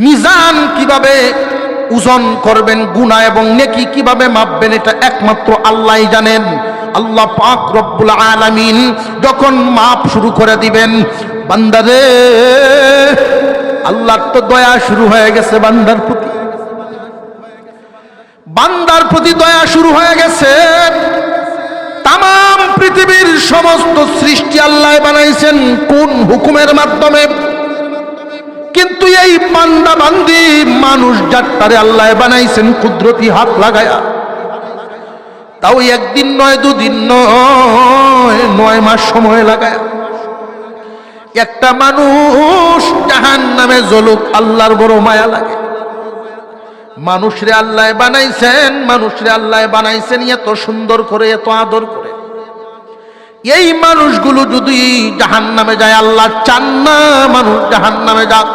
মিজান কিভাবে ওজন করবেন, গুনাহ এবং নেকি কিভাবে মাপবেন, এটা একমাত্র আল্লাহই জানেন। আল্লাহ পাক রব্বুল আলামিন যখন মাপ শুরু করে দিবেন, বান্দারে আল্লাহর তো দয়া শুরু হয়ে গেছে বান্দার প্রতি দয়া শুরু হয়ে গেছে। তামাম পৃথিবীর সমস্ত সৃষ্টি আল্লাহ বানাইছেন কোন হুকুমের মাধ্যমে? কিন্তু এই বান্দা বান্দি মানুষ জাতটারে আল্লাহ বানাইছেন কুদরতি হাত লাগায়া। তাও একদিন নয়, দুদিন নয়, 9 মাস সময় লাগায়া একটা মানুষ জাহান্নামে জ্বলুক, আল্লাহর বড় মায়া লাগে। মানুষরে আল্লাহ বানাইছেন এত সুন্দর করে, এত আদর করে। এই মানুষগুলো যদি জাহান্নামে যায়, আল্লাহ চান না মানুষ জাহান্নামে যাক।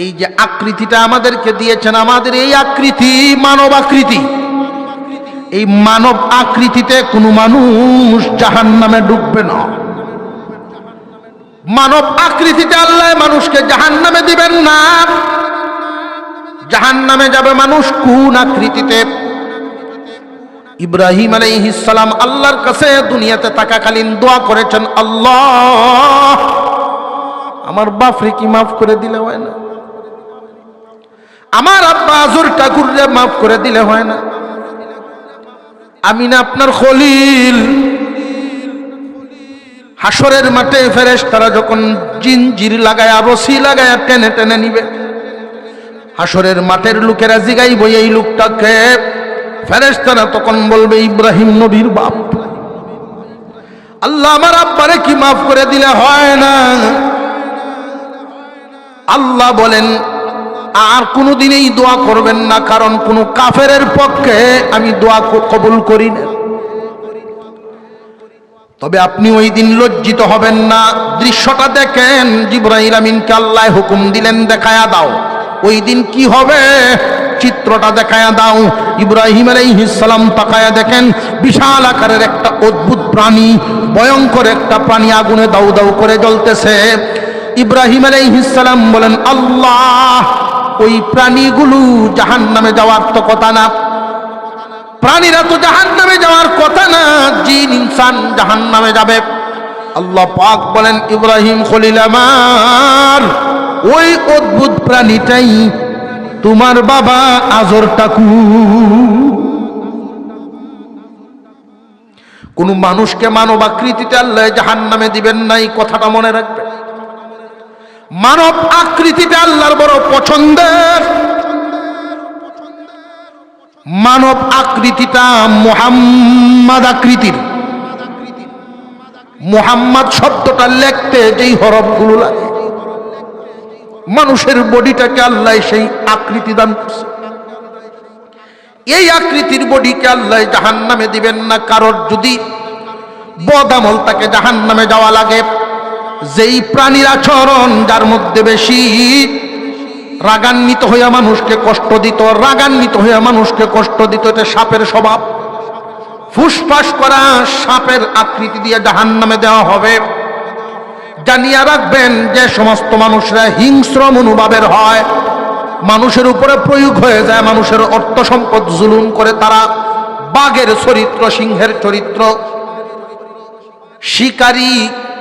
এই যে আকৃতিটা আমাদেরকে দিয়েছেন, আমাদের এই আকৃতি মানব আকৃতি, এই মানব আকৃতিতে কোনো মানুষ জাহান্নামে ডুববে না। মানব আকৃতিতে আল্লাহ মানুষকে জাহান্নামে দিবেন না। জাহান্নামে যাবে মানুষ কোন আকৃতিতে? ইব্রাহিম আলাইহিস সালাম আল্লাহর কাছে দুনিয়াতে থাকাকালীন দোয়া করেছেন, আল্লাহ আমার বাপরে কি মাফ করে দিলে হয় না? আমার আব্বা আজর ঠাকুররে মাফ করে দিলে হয় না? আমি না আপনার খলিল। হাসরের মাঠে ফেরেশতারা যখন জিনজির লাগায়া, রশি লাগায়া টেনে টেনে নিবে, হাসরের মাঠের লোকেরা জিগাইব এই লোকটাকে। ফেরেশতারা তখন বলবে ইব্রাহিম নবীর বাপ। আল্লাহ আমার আব্বারে কি মাফ করে দিলে হয় না? আল্লাহ বলেন আর কোনোদিন এই দোয়া করবেন না, কারণ কোন কাফেরের পক্ষে আমি দোয়া কবুল করি না। তবে আপনি ওই দিন লজ্জিত হবেন না। দৃশ্যটা দেখেন, জিবরাইল আমিনকে আল্লাহ হুকুম দিলেন দেখায়া দাও ওই দিন কি হবে, চিত্রটা দেখায়া দাও। ইব্রাহিম আলাইহিস সালাম তাকায়া দেখেন বিশাল আকারের একটা অদ্ভুত প্রাণী, ভয়ঙ্কর একটা প্রাণী আগুনে দাউ দাউ করে জ্বলতেছে। ইব্রাহিম আলাইহিস সালাম বলেন, আল্লাহ ওই প্রাণীগুলো জাহান্নামে যাওয়ার তো কথা না, প্রাণীরা তো জাহান্নামে যাওয়ার কথা না, জিন ইনসান জাহান্নামে যাবে। আল্লাহ পাক বলেন, ইব্রাহিম খলিল আমার, ওই অদ্ভুত প্রাণীটাই তোমার বাবা আজর ঠাকুর। কোন মানুষকে মানব আকৃতিতে আল্লাহ জাহান্নামে দিবেন না, এই কথাটা মনে রাখবেন। মানব আকৃতিতে আল্লাহর বড় পছন্দের। মানব আকৃতিটা মুহাম্মদ আকৃতির। মুহাম্মদ শব্দটা লিখতে যেই হরফগুলো লাগে, মানুষের বডিটাকে আল্লাহ সেই আকৃতি দান করছে। এই আকৃতির বডিকে আল্লাহ জাহান্নামে দিবেন না। কারোর যদি বদামল তাকে জাহান্নামে যাওয়া লাগে, যেই প্রাণীর আচরণ যার মধ্যে বেশি রাগান্বিত হইয়া মানুষকে কষ্ট দিত, এটা সাপের স্বভাব। ফুসফাস করা সাপের আকৃতি দিয়ে জাহান্নামে দেওয়া হবে। জানিয়া রাখবেন, যে সমস্ত মানুষরা হিংস্র মনোভাবের হয়, মানুষের উপরে প্রয়োগ হয়ে যায়, মানুষের অর্থ সম্পদ জুলুম করে, তারা বাঘের চরিত্র, সিংহের চরিত্র, শিকারী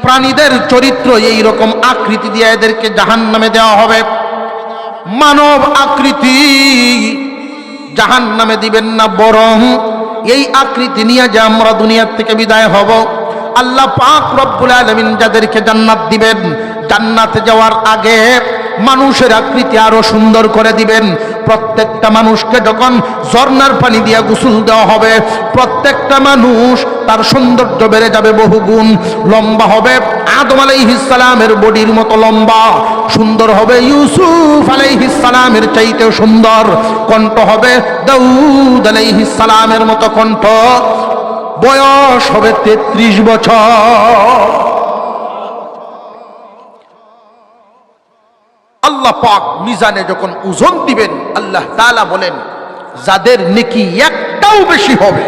প্রাণীদের চরিত্র, এই রকম আকৃতি দিয়ে এদেরকে জাহান্নামে দেওয়া হবে। মানব আকৃতি জাহান্নামে দিবেন না, বরং এই আকৃতি নিয়ে যে আমরা দুনিয়ার থেকে বিদায় হব, আল্লাহ পাক রব্বুল আলামিন যাদেরকে জান্নাত দিবেন, জান্নাতে যাওয়ার আগে মানুষের আকৃতি আরো সুন্দর করে দিবেন। প্রত্যেকটা মানুষকে যখন ঝর্ণার পানি দিয়ে গোসল দেওয়া হবে, প্রত্যেকটা মানুষ তার সৌন্দর্য বেড়ে যাবে বহুগুণ। লম্বা হবে আদম আলাইহিস সালামের বডির মতো লম্বা, সুন্দর হবে ইউসুফ আলাইহিস সালামের চাইতেও সুন্দর, কণ্ঠ হবে দাউদ আলাইহিস সালামের মতো কণ্ঠ, বয়স হবে 33 বছর। আল্লাহ পাক মিজানে যখন ওজন দিবেন, আল্লাহ তাআলা বলেন যাদের নেকি একটাও বেশি হবে,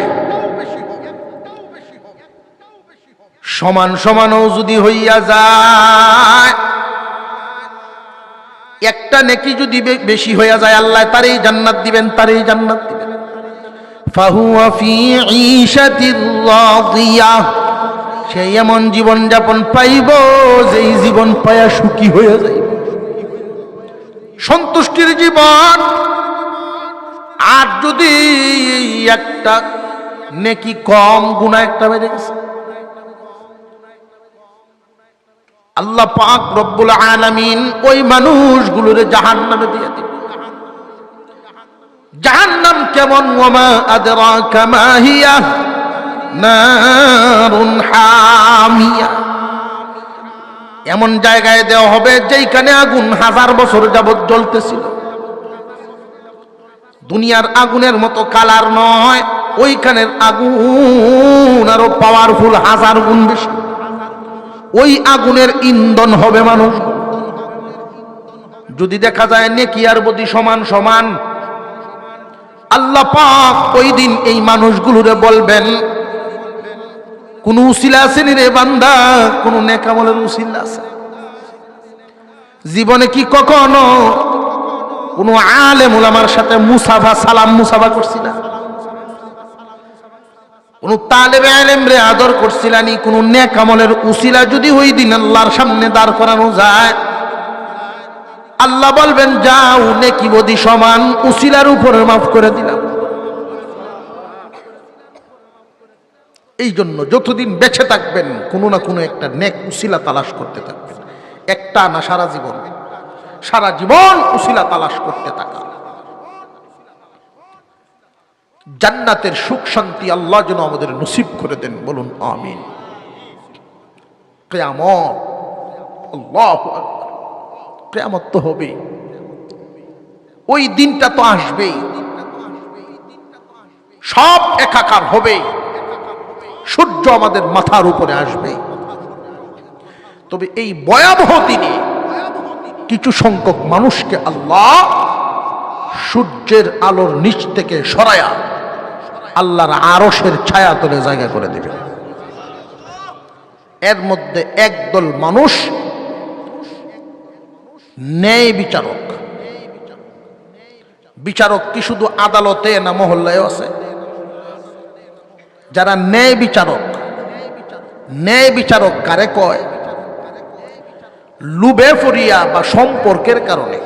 সমান সমানও যদি হইয়া যায়, একটা নেকি যদি বেশি হয়ে যায় আল্লাহ তারই জান্নাত দিবেন, তারই জান্নাত দিবেন। ফাহুয়া ফি ঈশাতির রাদিয়াহ, সে এমন জীবন যাপন পাইব যেই জীবন পায়া সুখী হয়ে যাইব, সন্তুষ্টির জীবন। আর যদি একটা নেকি কম, গুনাহ একটা বেড়ে গেছে, আল্লাহ পাক রব্বুল আলামিন ওই মানুষগুলোরে জাহান্নামে দিয়ে দিবেন। জাহান্নাম কেমন? ওয়ামা আদরাকা মা হিয়া নারুন হামিয়া, এমন জায়গায় দেওয়া হবে যেখানে আগুন 1000 বছর যাবত জ্বলতেছিল। দুনিয়ার আগুনের মতো কালার নয়, ওইখানের আগুন আরো পাওয়ারফুল, 1000 গুণ বেশি। ওই আগুনের ইন্ধন হবে মানুষ। যদি দেখা যায় নেকি আর বদি সমান সমান, আল্লাহ পাক ওই দিন এই মানুষগুলোরে বলবেন, কোন উসিলা আছে নি রে বান্দা? কোন নেকামলের উসিলা আছে? জীবনে কি কখনো কোন আলেম ওলামার সাথে মুসাফা, সালাম মুসাফা করছিলা? কোন তালেবে আলেম রে আদর করছিলানি? কোন নেকামলের উসিলা যদি ওই দিন আল্লাহর সামনে দাঁড় করানো যায়, আল্লাহ বলবেন যাও, নেকি বদি সমান, উসিলার উপরে মাফ করে দিলাম। এই জন্য যতদিন বেঁচে থাকবেন কোনো না কোনো একটা নেক উসিলা তালাশ করতে থাকবেন। একটা না, সারা জীবন, সারা জীবন উসিলা তালাশ করতে থাকা। জান্নাতের সুখ শান্তি আল্লাহ যেন আমাদের নসিব করে দেন, বলুন আমিন। কিয়ামত, আল্লাহু আকবার, কিয়ামত তো হবে, ওই দিনটা তো আসবেই, সব একাকার হবে, সূর্য আমাদের মাথার উপরে আসবে। তবে এই ভয়াবহ দিনে কিছু সংখ্যক মানুষকে আল্লাহ সূর্যের আলোর নিচ থেকে সরায়া আল্লাহর আরশের ছায়া তলে জায়গা করে দেবে। এর মধ্যে একদল মানুষ ন্যায় বিচারক। বিচারক কি শুধু আদালতে না মহল্লায় আছে? যারা ন্যায় বিচারক, ন্যায় বিচারক কারে কয়? লুবে ফরিয়া বা সম্পর্কের কারণে,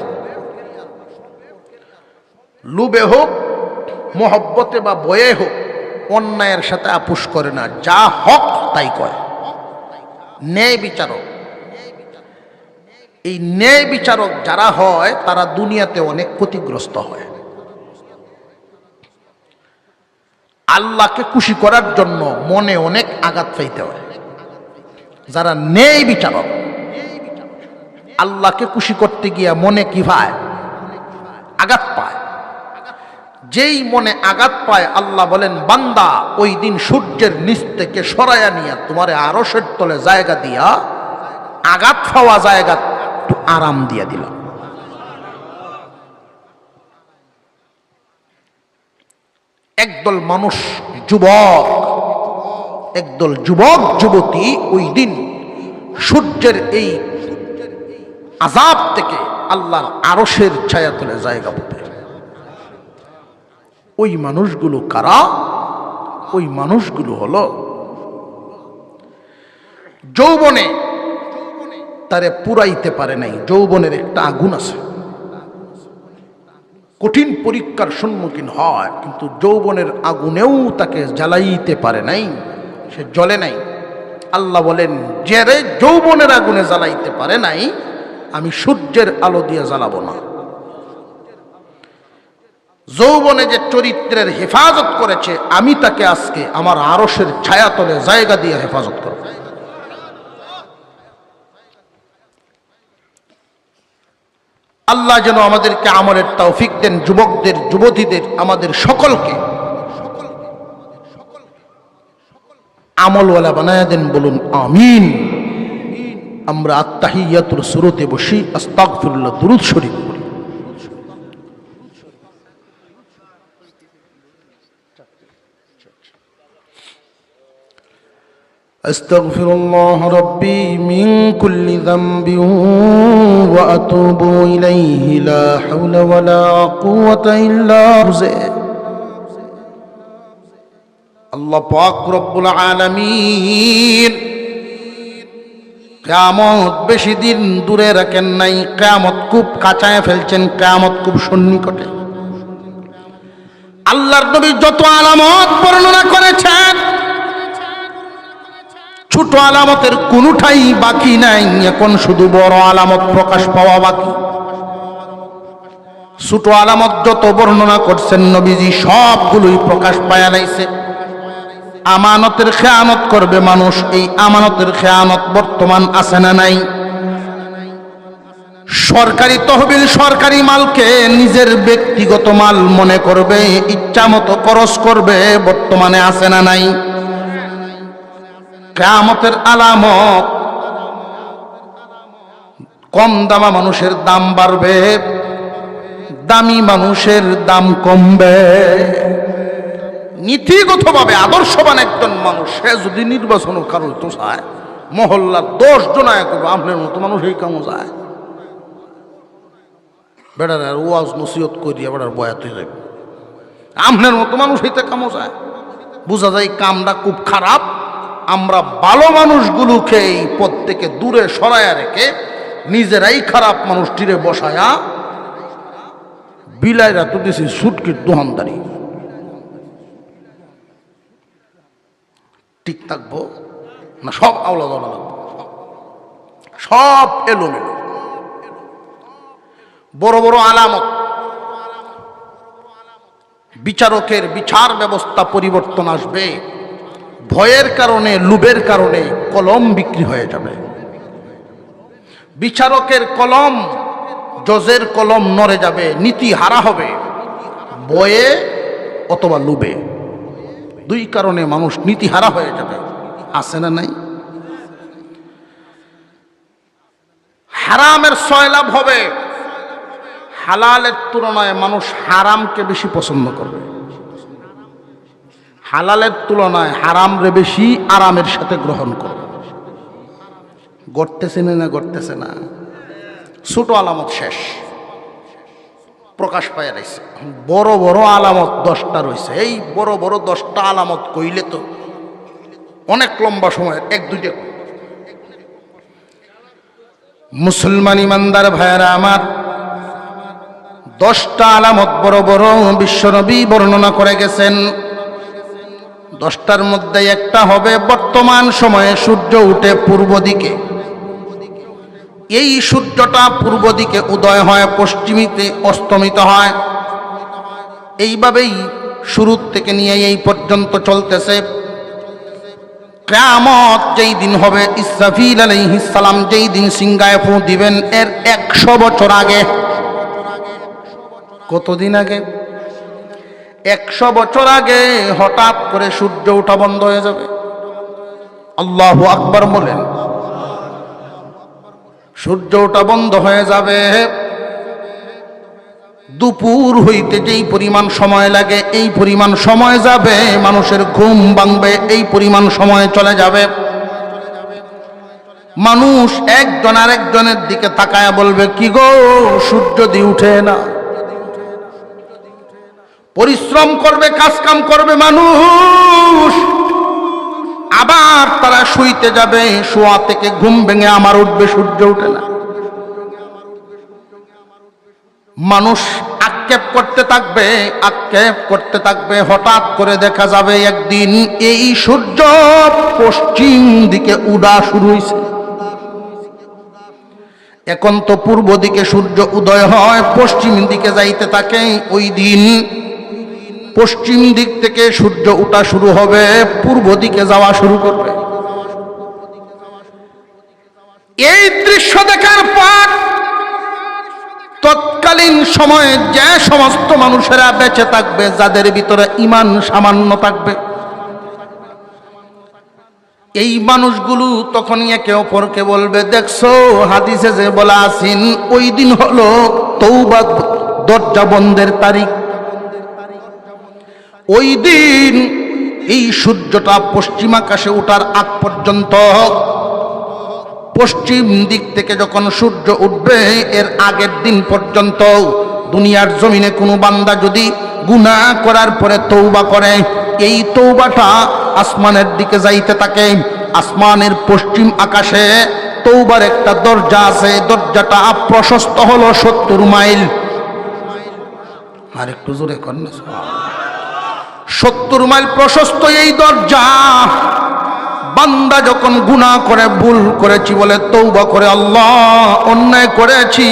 লুবে হোক, মহব্বতে বা বয়ে হোক, অন্যায়ের সাথে আপোষ করে না, যা হক তাই কয় ন্যায় বিচারক। এই ন্যায় বিচারক যারা হয় তারা দুনিয়াতে অনেক ক্ষতিগ্রস্ত হয়। আল্লাহকে খুশি করার জন্য মনে অনেক আঘাত পাইতে হয়। যারা ন্যায় বিচারক, আল্লাহকে খুশি করতে গিয়া মনে কি পায়? আঘাত পায়। যেই মনে আঘাত পায়, আল্লাহ বলেন বান্দা ওই দিন সূর্যের নিচ থেকে সরাইয়া নিয়া তোমারে আরশের তলে জায়গা দিয়া, আঘাত পাওয়া জায়গা একটু আরাম দিয়া দিলাম। একদল মানুষ, যুবক, একদল যুবক যুবতী ওই দিন সূর্যের এই আযাব থেকে আল্লাহর আরশের ছায়া তলে জায়গা পাবে। ওই মানুষগুলো কারা? ওই মানুষগুলো হলো যৌবনে তারে পুরাইতে পারে নাই। যৌবনের একটা আগুন আছে, কঠিন পরীক্ষার সম্মুখীন হয়, কিন্তু যৌবনের আগুনেও তাকে জ্বালাইতে পারে নাই, সে জ্বলে নাই। আল্লাহ বলেন, যারে যৌবনের আগুনে জ্বালাইতে পারে নাই, আমি সূর্যের আলো দিয়ে জ্বালাবো না। যৌবনে যে চরিত্রের হেফাজত করেছে, আমি তাকে আজকে আমার আরশের ছায়াতলে জায়গা দিয়ে হেফাজত করব। আল্লাহ যেন আমাদেরকে আমলের তৌফিক দেন, যুবকদের, যুবতীদের, আমাদের সকলকে আমলওয়ালা বানায়া দেন, বলুন আমিন। আমরা আত্তাহিয়াতুর সুরতে বসি, আস্তাগফিরুল্লাহ দুরূদ শরীফ পড়ি। أستغفر الله ربي من كل ذنب وأتوب إليه لا حول ولا قوة إلا بالله আল্লাহ পাক রব্বুল আলামিন কিয়ামত বেশি দিন দূরে রাখেন নাই, কিয়ামত খুব কাছায় ফেলছেন, কিয়ামত খুব সন্নিকটে। আল্লাহর নবী যত আলামত বর্ণনা করেছেন, ছোট আলামতের কোনটাই বাকি নাই, এখন শুধু বড় আলামত প্রকাশ পাওয়া বাকি। ছোট আলামত যত বর্ণনা করছেন নবীজি সবগুলোই প্রকাশ পায়া লাইছে। আমানতের খেয়ানত করবে মানুষ, এই আমানতের খেয়ানত বর্তমান আছে না নাই? সরকারি তহবিল সরকারি মালকে নিজের ব্যক্তিগত মাল মনে করবে, ইচ্ছা মতো খরচ করবে, বর্তমানে আছে না নাই? কিয়ামতের আলামত, কম দামা মানুষের দাম বাড়বে, দামি মানুষের দাম কমবে। নীতিগতভাবে আদর্শবান একজন মানুষ সে যদি নির্বাচন কারণ তো চায়, মহল্লার 10 জন আয় করবে, আপনার মতো মানুষ এই কামও যায় বেড়ার আর ওয়াজ নসিহত করিয়া বেড়ার বয়াতে যাবে, আপনার মতো মানুষ হইতে কামও যায়। বোঝা যায় কামটা খুব খারাপ। আমরা ভালো মানুষগুলোকে এই পথ থেকে দূরে সরাইয়া রেখে নিজেরাই খারাপ মানুষটিরে বসায়া বিলাইরা তো দিছি সুটকির দোহানদারি। ঠিক থাকবো না? সব আওলা দলা লাগবো, সব এলোমেলো। বড় বড় আলামত, বিচারকের বিচার ব্যবস্থা পরিবর্তন আসবে। ভয়ের কারণে, লোভের কারণে কলম বিক্রি হয়ে যাবে। বিচারকের কলম, জজের কলম নড়ে যাবে, নীতি হারা হবে, ভয়ে অথবা লোভে। দুই কারণে মানুষ নীতি হারা হয়ে যাবে। আছে না নাই? হারামের সয়লাভ হবে, হালালের তুলনায় মানুষ হারামকে বেশি পছন্দ করবে। হালালের তুলনায় হারামরে বেশি আরামের সাথে গ্রহণ করবে। গড়তেছে না? গড়তেছে না? ছোট আলামত শেষ, প্রকাশ পায় রয়েছে। বড় বড় আলামত 10টা রয়েছে। এই বড় বড় 10টা আলামত কইলে তো অনেক লম্বা সময়ের, 1-2টা মুসলমান ইমানদার ভাইয়েরা আমার, 10টা আলামত বড় বড় বিশ্বনবী বর্ণনা করে গেছেন। 10টার মধ্যে একটা হবে বর্তমান সময়ে সূর্য উঠে পূর্ব দিকে। এই সূর্যটা পূর্ব দিকে উদয় হয়, পশ্চিমীতে অস্তমিত হয়। এইভাবেই শুরু থেকে নিয়ে এই পর্যন্ত চলতেছে। কিয়ামত যেই দিন হবে, ইসরাফিল আলাইহিস সালাম যেই দিন সিংহায় ফু দিবেন, এর 100 বছর আগে। কতদিন আগে? 100 বছর আগে হঠাৎ করে সূর্য ওঠা বন্ধ হয়ে যাবে। আল্লাহু আকবার বলেন। সূর্য ওঠা বন্ধ হয়ে যাবে। দুপুর হইতে যেই পরিমাণ সময় লাগে, এই পরিমাণ সময় যাবে। মানুষের ঘুম ভাঙবে, এই পরিমাণ সময় চলে যাবে। মানুষ একজন আরেকজনের দিকে তাকায়া বলবে, কি গো, সূর্য দি উঠে না। পরিশ্রম করবে, কাজ কাম করবে মানুষ, আবার তারা শুইতে যাবে। শোয়া থেকে ঘুম ভেঙে আমার উঠবে, সূর্য উঠে না। মানুষ আক্ষেপ করতে থাকবে, আক্ষেপ করতে থাকবে। হঠাৎ করে দেখা যাবে একদিন এই সূর্য পশ্চিম দিকে উড়া শুরু হয়েছে। এখন তো পূর্ব দিকে সূর্য উদয় হয়, পশ্চিম দিকে যাইতে থাকে। ওই দিন পশ্চিম দিক থেকে সূর্য উঠা শুরু হবে, পূর্ব দিকে যাওয়া শুরু করবে। এই দৃশ্য দেখার পর তৎকালীন সময়ে যে সমস্ত মানুষেরা বেঁচে থাকবে, যাদের ভিতরে ঈমান সামান্য থাকবে, এই মানুষগুলো তখনই একে অপরকে বলবে, দেখছো হাদিসে যে বলা আছেন, ওই দিন হলো তওবা দরজা বন্ধের তারিখ। ওই দিন এই সূর্যটা পশ্চিম আকাশে ওঠার আগ পর্যন্ত পশ্চিম দিক থেকে যখন সূর্য উঠবে এর আগের দিন পর্যন্ত দুনিয়ার জমিনে কোনো বান্দা যদি গুনাহ করার পরে তওবা করে, এই তওবাটা আসমানের দিকে যাইতে থাকে। আসমানের পশ্চিম আকাশে তওবার একটা দরজা আছে, দরজাটা প্রশস্ত হলো 70 মাইল। আর একটু জোরে করেন, 70 মাইল প্রশস্ত এই দরজা। বান্দা যখন গুনাহ করে, ভুল করেছি বলে তওবা করে, আল্লাহ অন্যায় করেছি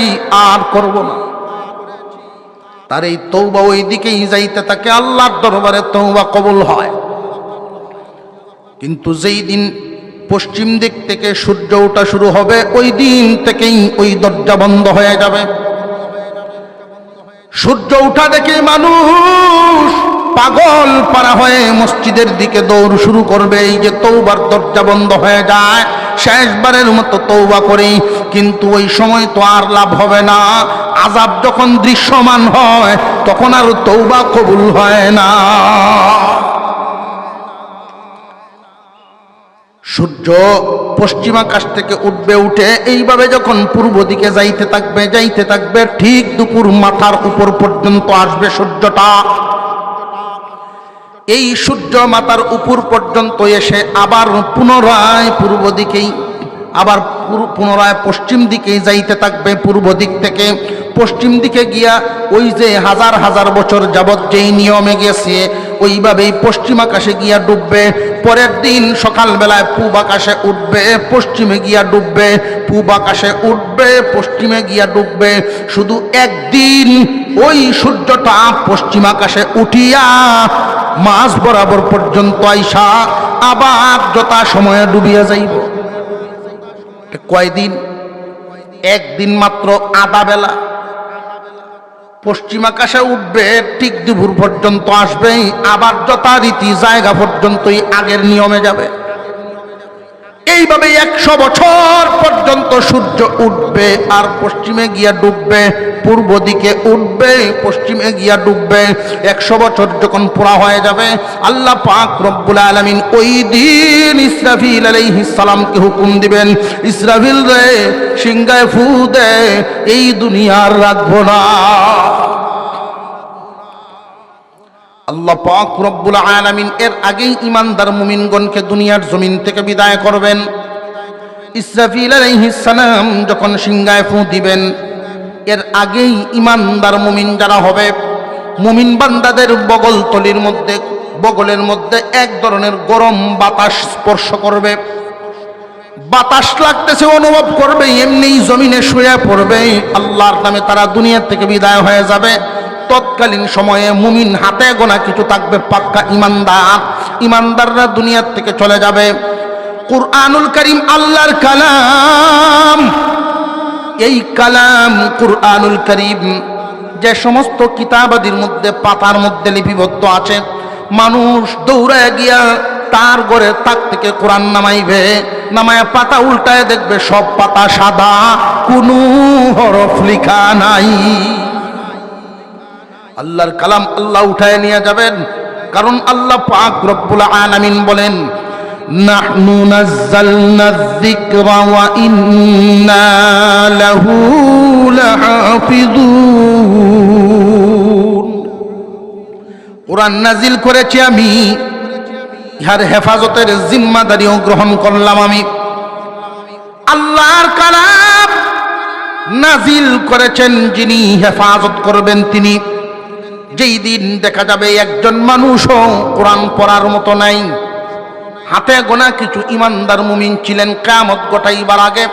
আর করব না, তার এই তওবা ওই দিকেই যাইতে থাকে, আল্লাহর দরবারে তওবা কবুল হয়। কিন্তু যেই দিন পশ্চিম দিক থেকে সূর্য ওঠা শুরু হবে, ওই দিন থেকেই ওই দরজা বন্ধ হয়ে যাবে। সূর্য ওঠা দেখে মানুষ পাগল পারা হয়ে মসজিদের দিকে দৌড় শুরু করবে। এই যে তওবার দরজা বন্ধ হয়ে যায়, শেষবারের মতো তওবা করি, কিন্তু ওই সময় তো আর লাভ হবে না। আযাব যখন দৃশ্যমান হয় তখন আর তওবা কবুল হয় না। সূর্য পশ্চিম আকাশ থেকে উঠবে, উঠে এইভাবে যখন পূর্ব দিকে যাইতে থাকবে, ঠিক দুপুর মাথার উপর পর্যন্ত আসবে সূর্যটা। এই সূর্য মাথার উপর পর্যন্ত এসে আবার পুনরায় পূর্ব দিকেই, আবার পুনরায় পশ্চিম দিকে যাইতে থাকবে। পূর্ব দিক থেকে পশ্চিম দিকে গিয়া ওই যে হাজার হাজার বছর যাবৎ যেই নিয়মে গেছে ওইভাবেই পশ্চিম আকাশে গিয়া ডুববে। পরের দিন সকালবেলায় পূব আকাশে উঠবে, পশ্চিমে গিয়া ডুববে, পূব আকাশে উঠবে, পশ্চিমে গিয়া ডুববে। শুধু একদিন ওই সূর্যটা পশ্চিম আকাশে উঠিয়া মাঝ বরাবর পর্যন্ত আইসা আবার যথা সময়ে ডুবিয়া যাইব। কয়দিন? একদিন মাত্র, আধা বেলা পশ্চিম আকাশে উঠবে, ঠিক দুপুর পর্যন্ত আসবে, আবার যথারীতি জায়গা পর্যন্তই আগের নিয়মে যাবে। এইভাবে 100 বছর পর্যন্ত সূর্য উঠবে আর পশ্চিমে গিয়া ডুববে, পূর্ব দিকে উঠবে, পশ্চিমে গিয়া ডুববে। 100 বছর যখন পুরা হয়ে যাবে, আল্লাহ পাক রব্বুল আলামিন ওই দিন ইসরাফিল আলাইহিস সালামকে হুকুম দিবেন, ইসরাফিল রে সিংহায় ফু দে, এই দুনিয়ার রাখবো না। আল্লাহ পাক রব্বুল আলামিন এর আগেই ঈমানদার মুমিনগণকে দুনিয়ার জমিন থেকে বিদায় করবেন। ইসরাফিল আলাইহিস সালাম যখন সিংহায় ফু দিবেন, এর আগেই ঈমানদার মুমিন যারা হবে, মুমিন বান্দাদের বগলের মধ্যে এক ধরনের গরম বাতাস স্পর্শ করবে। বাতাস লাগতেছে অনুভব করবে, এমনি জমিনে শুয়ে পড়বে। আল্লাহর নামে তারা দুনিয়া থেকে বিদায় হয়ে যাবে। তৎকালীন সময়ে মুমিন হাতে গোনা কিছু থাকবে, পাক্কা ইমানদাররা দুনিয়ার থেকে চলে যাবে। কুরআনুল কারীম আল্লাহর কালাম, এই কালাম কুরআনুল কারীম যে সমস্ত কিতাবাদির মধ্যে, পাতার মধ্যে লিপিবদ্ধ আছে, মানুষ দৌড়ায় গিয়া তার ঘরে তাক থেকে কোরআন নামাইবে, নামায় পাতা উল্টায় দেখবে সব পাতা সাদা, কোনো হরফ লেখা নাই। আল্লাহর কালাম আল্লাহ উঠায় নিয়ে যাবেন, কারণ আল্লাহ পাক রব্বুল আলামিন বলেন, নাহনু নাযালনা যিকরা ওয়া ইন্না লাহু লাহাফিজুন। কোরআন নাজিল করেছি আমি, ইহার হেফাজতের জিম্মাদারিও গ্রহণ করলাম আমি। আল্লাহর কালাম নাজিল করেছেন যিনি, হেফাজত করবেন তিনি। যেই দিন দেখা যাবে একজন মানুষও কোরআন পড়ার মতো নাই, হাতে গোনা কিছু ইমানদার মুমিন ছিলেন, কিয়ামত ঘটাইবার আগে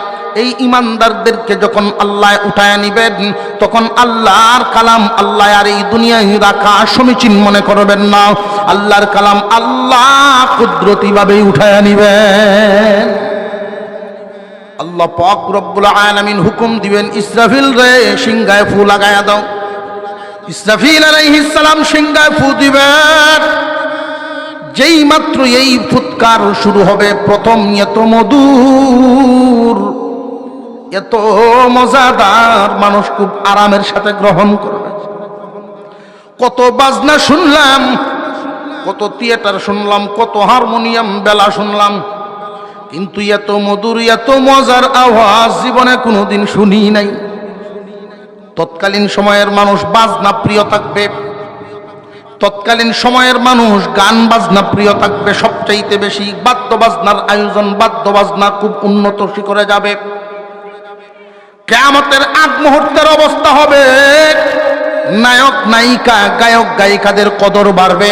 এই ইমানদারদেরকে যখন আল্লাহ উঠায় নিবেন, তখন আল্লাহর কালাম আল্লাহ আর এই দুনিয়ায় রাখা সমীচীন মনে করবেন না। আল্লাহর কালাম আল্লাহ কুদরতিভাবে উঠায় নিবেন। আল্লাহ পাক রব্বুল আলামিন হুকুম দিবেন, ইসরাফিল রে সিংহায় ফু লাগায়া দাও। ইসরাফিল আলাইহিস সালাম সিংহায় ফু দিবেন। যেই মাত্র এই ফুৎকার শুরু হবে, প্রথম এত মধুর, এত মজাদার, মানুষ খুব আরামের সাথে গ্রহণ করবে। কত বাজনা শুনলাম, কত থিয়েটার শুনলাম, কত হারমোনিয়াম বেলা শুনলাম, কিন্তু এত মধুর এত মজার আওয়াজ জীবনে কোনোদিন শুনি নাই। তৎকালীন সময়ের মানুষ বাজনা প্রিয় থাকবে, তৎকালীন সময়ের মানুষ গান বাজনা প্রিয় থাকবে সবচাইতে বেশি। বাদ্য বাজনার আয়োজন, বাদ্য বাজনা খুব উন্নত শিখরে যাবে। কিয়ামতের আগ মুহূর্তের অবস্থা হবে, নায়ক নায়িকা গায়ক গায়িকাদের কদর বাড়বে।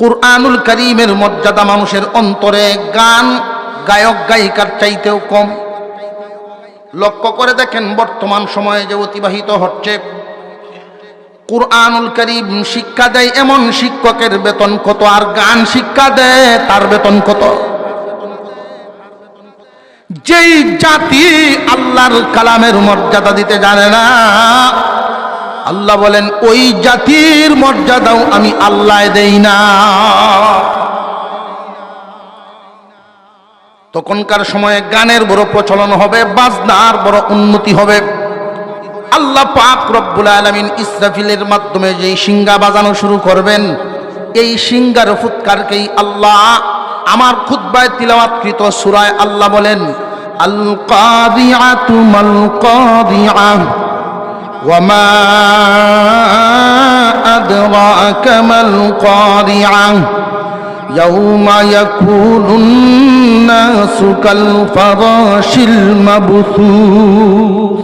কুরআনুল কারীমের মর্যাদা মানুষের অন্তরে গান গায়ক গায়িকার চাইতেও কম। লক্ষ্য করে দেখেন বর্তমান সময়ে যে অতিবাহিত হচ্ছে, কুরআনুল কারীম শিক্ষা দেয় এমন শিক্ষকের বেতন কত, আর গান শিক্ষা দেয় তার বেতন কত। যেই জাতি আল্লাহর কালামের মর্যাদা দিতে জানে না, আল্লাহ বলেন ওই জাতির মর্যাদাও আমি আল্লাহ দেই না। তখনকার সময়ে গানের বড় প্রচলন হবে, বাজনার বড় উন্নতি হবে। আল্লাহ পাক রব্বুল আলামিন ইসরাফিলের মাধ্যমে যেই শিঙ্গা বাজানো শুরু করবেন, এই শিঙ্গার ফুৎকারকেই আল্লাহ আমার খুতবায় তিলাওয়াতকৃত সূরায় আল্লাহ বলেন, আল কাদিআতু মাল কাদিআ ওয়া মা আদরাকা মাল কাদিআ ইয়াউমা ইয়াকুনুন নাসু কাল ফারাশিল মাবথুস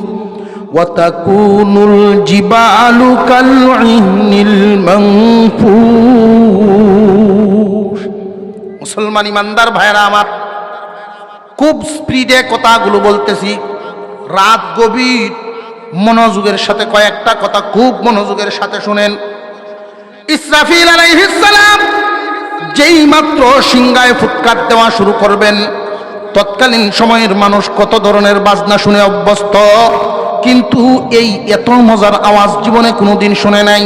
ওয়া তাকুনুল জিবালু কাল ইহনিল মানফুস। মুসলমান ইমানদার ভাইরা আমার, খুব স্পিডে কথাগুলো বলতেছি, রাত গভীর, মনোযোগের সাথে কয়েকটা কথা খুব মনোযোগের সাথে শুনেন। ইসরাফিল আলাইহিস সালাম যেই মাত্র সিংহায় ফুৎকার দেওয়া শুরু করবেন, তৎকালীন সময়ের মানুষ কত ধরনের বাজনা শুনে অভ্যস্ত, কিন্তু এই এত মজার আওয়াজ জীবনে কোনোদিন শুনে নাই।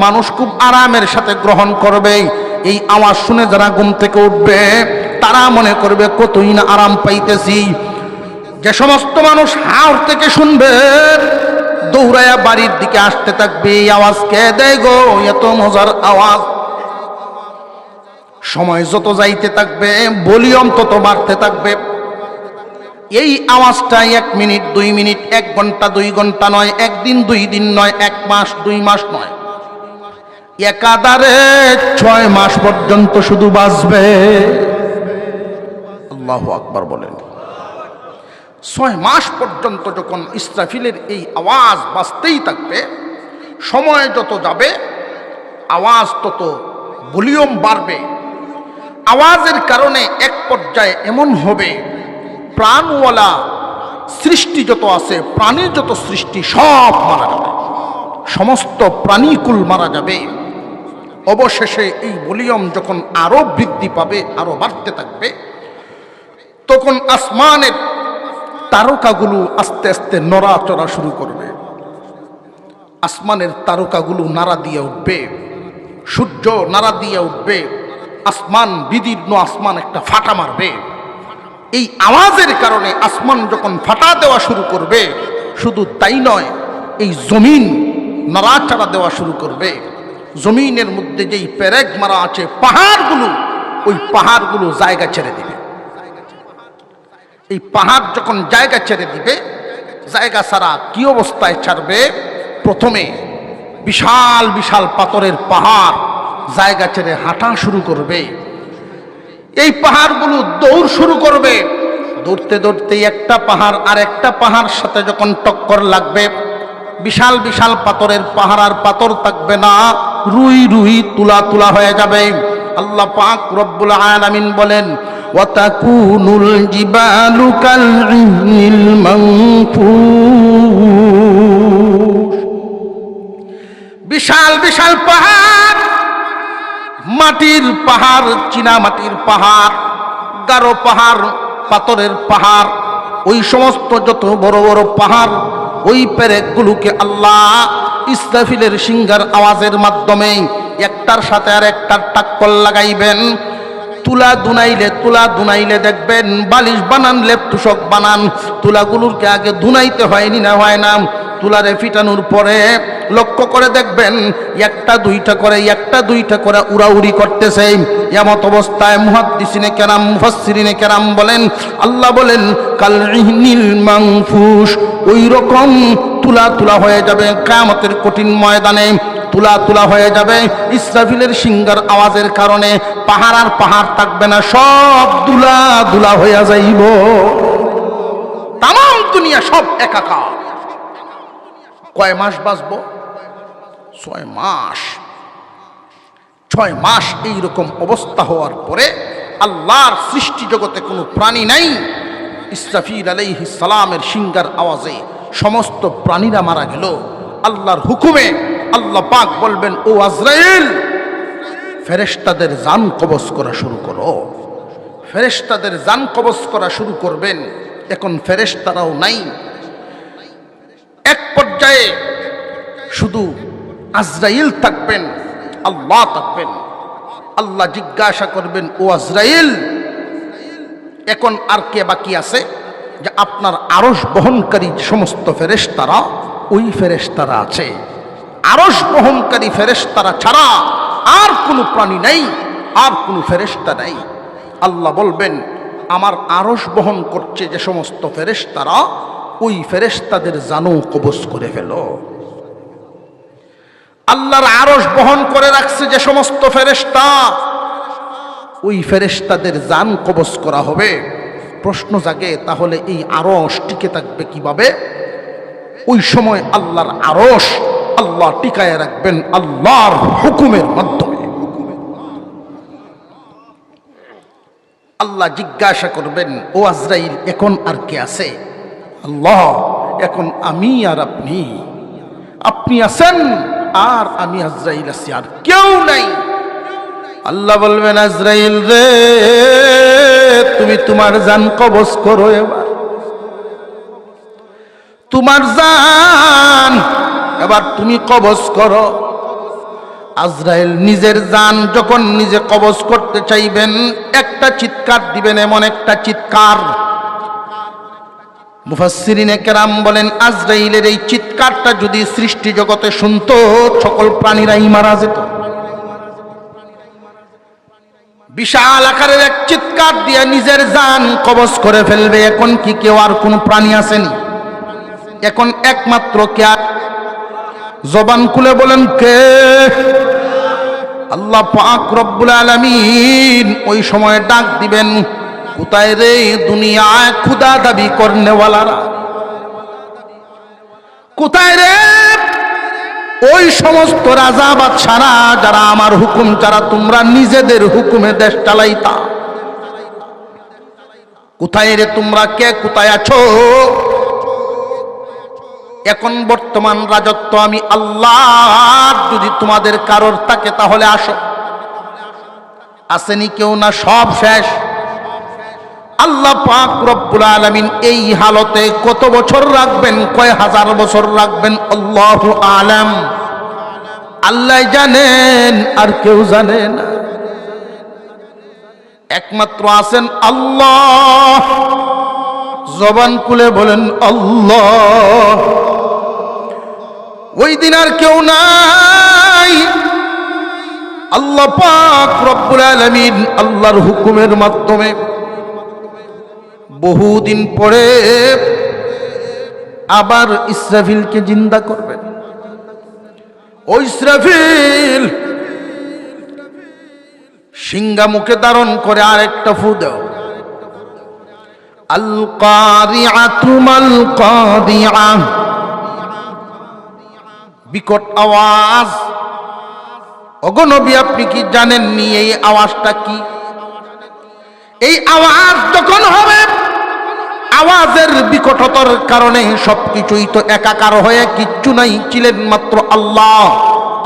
মানুষ খুব আরামের সাথে গ্রহণ করবে। এই আওয়াজ শুনে যারা ঘুম থেকে উঠবে তারা মনে করবে কতই না আরাম পাইতেছি। যে সমস্ত মানুষ হাওড় থেকে শুনবে দৌড়ায়া বাড়ির দিকে আসতে থাকবে, এই আওয়াজ কে দেয় গো, এত মজার আওয়াজ। সময় যত যাইতে থাকবে ভলিউম তত বাড়তে থাকবে। এই আওয়াজটা 1 মিনিট 2 মিনিট 1 ঘন্টা 2 ঘন্টা নয়, 1 দিন 2 দিন নয়, 1 মাস 2 মাস নয়, একাধারে 6 মাস পর্যন্ত শুধু বাজবে। আল্লাহু আকবার বলেন। 6 মাস পর্যন্ত যখন ইসরাফিলের এই আওয়াজ বাজতেই থাকবে, সময় যত যাবে আওয়াজ তত ভলিউম বাড়বে। আওয়াজের কারণে এক পর্যায়ে এমন হবে, প্রাণওয়ালা সৃষ্টি যত আছে, প্রাণীর যত সৃষ্টি সব মারা যাবে, সমস্ত প্রাণীকুল মারা যাবে। অবশেষে এই ভলিউম যখন আরো বৃদ্ধি পাবে, আরো বাড়তে থাকবে, তখন আসমানের তারকাগুলো আস্তে আস্তে নড়াচড়া শুরু করবে। আসমানের তারকাগুলো নাড়া দিয়ে উঠবে, সূর্য নাড়া দিয়ে উঠবে, আসমান বিদীর্ণ আসমান একটা ফাটা মারবে। এই আওয়াজের কারণে আসমান যখন ফাটা দেওয়া শুরু করবে, শুধু তাই নয়, এই জমিন নাড়াচাড়া দেওয়া শুরু করবে। জমিনের মধ্যে যেই পেরেক মারা আছে পাহাড়গুলো, ওই পাহাড়গুলো জায়গা ছেড়ে দিবে। এই পাহাড় যখন জায়গা ছেড়ে দিবে, জায়গা ছাড়া কি অবস্থায় ছাড়বে? প্রথমে বিশাল বিশাল পাথরের পাহাড় জায়গা ছেড়ে হাঁটা শুরু করবে। এই পাহাড়গুলো দৌড় শুরু করবে। দৌড়তে দৌড়তে একটা পাহাড় আর একটা পাহাড় সাথে যখন টক্কর লাগবে, বিশাল বিশাল পাথরের পাহাড় আর পাথর থাকবে না, রুই রুই তুলা তুলা হয়ে যাবে। আল্লাহ পাক রব্বুল আলামিন বলেন, ওয়া তাকুনুল জিবালু কাল ইহনিল মানফুস। বিশাল বিশাল পাহাড়, মাটির পাহাড়, চীনা মাটির পাহাড়, গারো পাহাড়, পাথরের পাহাড়, ওই সমস্ত যত বড় বড় পাহাড়, ওই পেরেকগুলোকে আল্লাহ ইসরাফিলের সিংহার আওয়াজের মাধ্যমে একটার সাথে আর একটার টাক্কর লাগাইবেন। তুলা দুনাইলে দেখবেন বালিশ বানান, লেপ তুষক বানান, তুলাগুলোকে আগে ধুনাইতে হয়নি না হয় না, তুলারে ফিটানোর পরে লক্ষ্য করে দেখবেন একটা দুইটা করে উড়াউড়ি করতেছে। এমত অবস্থায় মুহাদ্দিসিনে কেরাম মুফাসসিরিনে কেরাম বলেন, আল্লাহ বলেন কাল ইহনিল মানফুস, ওই রকম তুলা তুলা হয়ে যাবে কিয়ামতের কঠিন ময়দানে, তুলা তুলা হয়ে যাবে ইসরাফিলের সিংহার আওয়াজের কারণে। পাহাড় আর পাহাড় থাকবে না, সব দুলা দুলা হয়ে যাইব, তাম দুনিয়া সব একাকার। কয় মাস বাঁচব? 6 মাস। 6 মাস এইরকম অবস্থা হওয়ার পরে আল্লাহর সৃষ্টি জগতে কোনো প্রাণী নাই। ইসরাফিল আলাইহিস সালামের সিংহার আওয়াজে সমস্ত প্রাণীরা মারা গেল। আল্লাহর হুকুমে আল্লাহ পাক বলবেন, ও আজরাইল, ফেরেশতাদের জান কবজ করা শুরু করো। ফেরেশতাদের জান কবজ করা শুরু করবেন। এখন ফেরেশতারাও নাই। এক পর্যায়ে শুধু আজরাইল থাকবেন, আল্লাহ থাকবেন। আল্লাহ জিজ্ঞাসা করবেন, ও আজরাইল, এখন আর কে বাকি আছে? যে আপনার আরশ বহনকারী সমস্ত ফেরেশতারা, ওই ফেরেশতারা আছে। আরশ বহনকারী ফেরেশতারা ছাড়া আর কোনো প্রাণী নাই, আর কোনো ফেরেশতা নাই। আল্লাহ বলবেন, আমার আরশ বহন করছে যে সমস্ত ফেরেশতারা, ওই ফেরেশতাদের জানও কবজ করে ফেলো। আল্লাহর আরশ বহন করে রাখছে যে সমস্ত ফেরেশতা, ওই ফেরেশতাদের জান কবজ করা হবে। প্রশ্ন জাগে, তাহলে এই আরশ টিকে থাকবে কিভাবে? ওই সময় আল্লাহর আরশ আল্লাহ টিকায় রাখবেন আল্লাহর হুকুমের মাধ্যমে। আল্লাহ জিজ্ঞাসা করবেন, ও আজরাইল, এখন আর কে আছে? আল্লাহ, এখন আমি আর আপনি। আপনি আছেন আর আমি আজরাইল আছি, আর কেউ নাই। আল্লাহ বলবেন, আজরাইল রে, তুমি তোমার জান কবজ করো। এবার তোমার জান এবার তুমি কবজ করো। আজরাইল নিজের জান যখন নিজে কবজ করতে চাইবেন, একটা চিৎকার দিবেন, এমন একটা চিৎকার। মুফাসসিরিনে কেরাম বলেন, আজরাইলের এই চিৎকারটা যদি সৃষ্টি জগতে শুনতো, সকল প্রাণীরাই মারা যেত। বিশাল আকারের এক চিৎকার দিয়ে নিজের জান কবজ করে ফেলবে। এখন কি কেউ আর কোন প্রাণী আসেনি? এখন একমাত্র কে? জবান খুলে বলেন কে? আল্লাহ পাক রব্বুল আলামিন ওই সময় ডাক দিবেন, কোথায় রে দুনিয়ায় খুদা দাবি করনেওয়ালারা? কোথায় রে ওই সমস্ত রাজা বাদশারা যারা আমার হুকুম, যারা তোমরা নিজেদের হুকুমে দেশ চালাইতা? কোথায় রে তোমরা? কে কোথায় আছো? এখন বর্তমান রাজত্ব আমি আল্লাহ, যদি তোমাদের কারোর থাকে তাহলে আসো। আসেনি কেউ না, সব শেষ। আল্লাহ পাক রব্বুল আলামিন এই হালতে কত বছর রাখবেন, কয় হাজার বছর রাখবেন, আল্লাহু আলাম, আল্লাহ জানেন, আর কেউ জানে না। একমাত্র আছেন আল্লাহ। জবান খুলে বলেন আল্লাহ। ওই দিন আর কেউ নাই। আল্লাহ পাক রব্বুল আলামিন আল্লাহর হুকুমের মাধ্যমে বহুদিন পরে আবার ইসরাফিলকে জিন্দা করবেন। ওই ইসরাফিল সিংহা মুখে ধারণ করে আরেকটা ফু দাও, আল কারিআতু মাল কারিআ, বিকট আওয়াজ। ওগো নবী, আপনি কি জানেননি এই আওয়াজটা কি? এই আওয়াজ যখন হবে, আওয়াজের বিকটতার কারণে সবকিছুই তো একাকার হয়ে কিচ্ছু নাই, ছিলেন মাত্র আল্লাহ।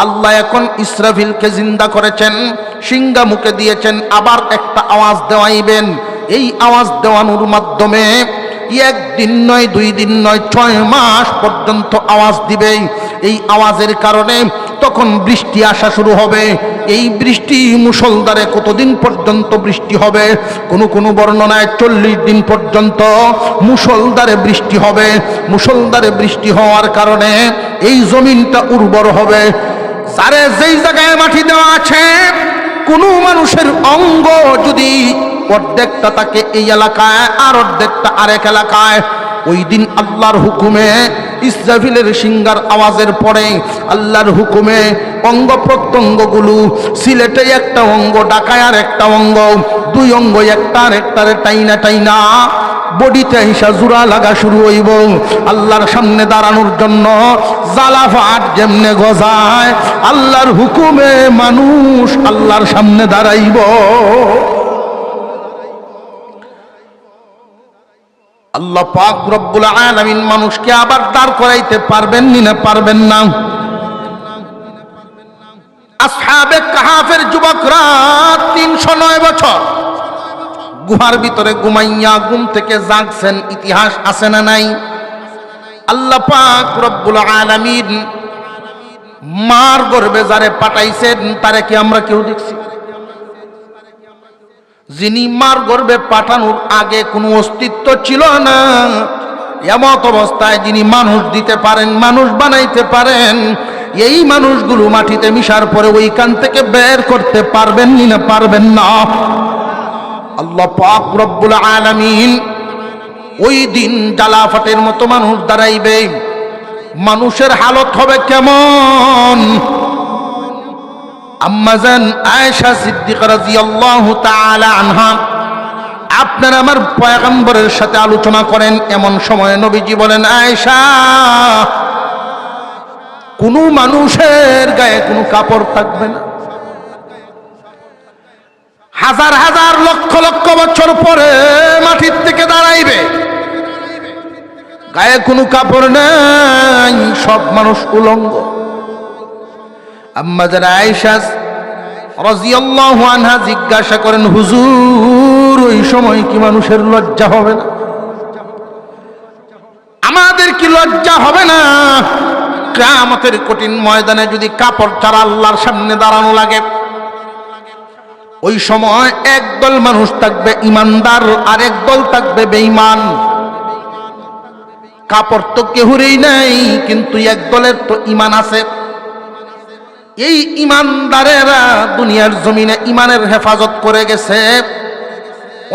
আল্লাহ এখন ইসরাফিলকে জিন্দা করেছেন, সিংহা মুখে দিয়েছেন, আবার একটা আওয়াজ দেওয়াইবেন। এই আওয়াজ দেওয়ানোর মাধ্যমে একদিন নয়, 2 দিন নয়, 6 মাস পর্যন্ত আওয়াজ দিবে। এই আওয়াজের কারণে তখন বৃষ্টি আসা শুরু হবে। এই বৃষ্টি মুষলধারে কতদিন পর্যন্ত বৃষ্টি হবে? কোন বর্ণনায় 40 দিন পর্যন্ত মুষলধারে বৃষ্টি হবে। মুষলধারে বৃষ্টি হওয়ার কারণে এই জমিনটা উর্বর হবে। যারে যেই জায়গায় মাটি দেওয়া আছে, কোনো মানুষের অঙ্গ যদি অর্ধেকটা থাকে এই এলাকায় আর অর্ধেকটা আরেক এলাকায়, ওই দিন আল্লাহর হুকুমে ইসরাফিলের সিঙ্গার আওয়াজের পরে আল্লাহর হুকুমে অঙ্গ প্রত্যঙ্গগুলো, সিলেটে একটা অঙ্গ, ঢাকায় আর একটা অঙ্গ, দুই অঙ্গ একটা আর একটারে টাইনা টাইনা বডিতে হিসা জোড়া লাগা শুরু হইব। আল্লাহর সামনে দাঁড়ানোর জন্য জালাফাট যেমনে গজায়, আল্লাহর হুকুমে মানুষ আল্লাহর সামনে দাঁড়াইব। আল্লাহ পাক রব্বুল আলামিন মানুষকে আবার দাঁড় করাইতে পারবেন না পারবেন না? আসহাবে কাহাফের যুবকরা 309 বছর গুহার ভিতরে ঘুমাইয়া ঘুম থেকে জাগছেন, ইতিহাস আছে না নাই? আল্লাহ পাক রব্বুল আলামিন মার গর্ভে যারে পাঠাইছেন তারে কি আমরা কেউ দেখছি? যিনি মার গর্ভে পাঠানোর আগে কোনো অস্তিত্ব ছিল না, এমত অবস্থায় যিনি মানুষ দিতে পারেন, মানুষ বানাইতে পারেন, এই মানুষগুলো মাটিতে মিশার পরে ওইখান থেকে বের করতে পারবেন না পারবেন না? আল্লাহ পাক রব্বুল আলামিন ওই দিন জালাফাটের মতো মানুষ দাঁড়াইবে। মানুষের হালত হবে কেমন? আম্মাজান আয়েশা সিদ্দিকা রাদিয়াল্লাহু তাআলা আনহা আপনারা আমার পয়গম্বরের সাথে আলোচনা করেন, এমন সময় নবীজি বলেন, আয়েশা, কোন মানুষের গায়ে কোনো কাপড় থাকবে না। হাজার হাজার লক্ষ লক্ষ বছর পরে মাটির থেকে দাঁড়াইবে, গায়ে কোনো কাপড় নাই, সব মানুষ উলঙ্গ। আম্মাজান আয়েশা রাদিয়াল্লাহু আনহা জিজ্ঞাসা করেন, হুজুর, ওই সময় কি মানুষের লজ্জা হবে না? আমাদের কি লজ্জা হবে না? কিয়ামতের কঠিন ময়দানে যদি কাপড় ছাড়া আল্লাহর সামনে দাঁড়ানো লাগে, ওই সময় একদল মানুষ থাকবে ইমানদার, আর একদল থাকবে বেঈমান। কাপড় তো কেউরই নাই, কিন্তু একদলের তো ঈমান আছে। এই ঈমানদারেরা দুনিয়ার জমিনে ঈমানের হেফাজত করে গেছে।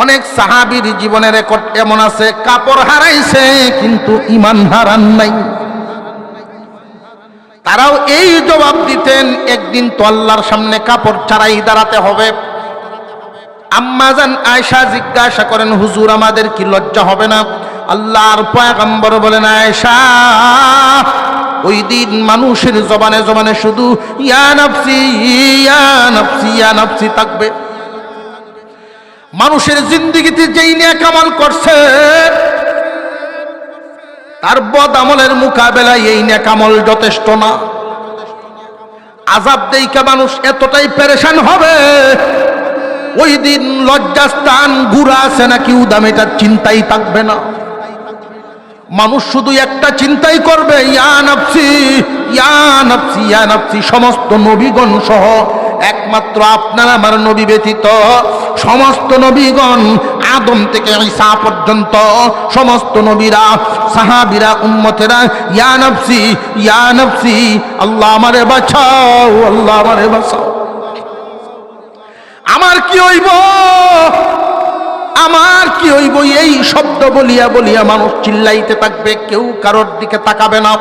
অনেক সাহাবীর জীবনের রেকর্ড এমন আছে, কাপড় হারাইছে কিন্তু ঈমান হারান নাই। তারাও এই জবাব দিতেন, একদিন তো আল্লাহর সামনে কাপড় ছাড়াই দাঁড়াতে হবে। আম্মাজান আয়েশা জিজ্ঞাসা করেন, হুজুর, আমাদের কি লজ্জা হবে না? আল্লাহর পয়গম্বর বলেন, আয়েশা, ওই দিন মানুষের জবানে জবানে শুধু ইয়া নাফসি ইয়া নাফসি ইয়া নাফসি থাকবে। মানুষের জিন্দেগিতে যেই নেক আমল করছে, তার বদ আমলের মোকাবেলায় এই নেক আমল যথেষ্ট না। আযাব দেইকা মানুষ এতটাই পেরেশান হবে, ওই দিন লজ্জাস্থান গুড়া আছে নাকি উদাম এটার চিন্তাই থাকবে না। মানুষ শুধু একটা চিন্তাই করবে, ইয়া নাফসি ইয়া নাফসি ইয়া নাফসি। সমস্ত নবীগণ সহ একমাত্র আপনার আমার নবী ব্যতীত সমস্ত নবীগণ, আদম থেকে ঈসা পর্যন্ত সমস্ত নবীরা, সাহাবীরা, উম্মতেরা ইয়া নাফসি ইয়া নাফসি, আল্লাহ আমারে বাঁচাও, আল্লাহ আমারে বাঁচাও। আমার কি হইব, আমার কি হইব, এই শব্দ বলিয়া বলিয়া মানুষ চিল্লাইতে থাকবে, কেউ কারোর দিকে তাকাবে না।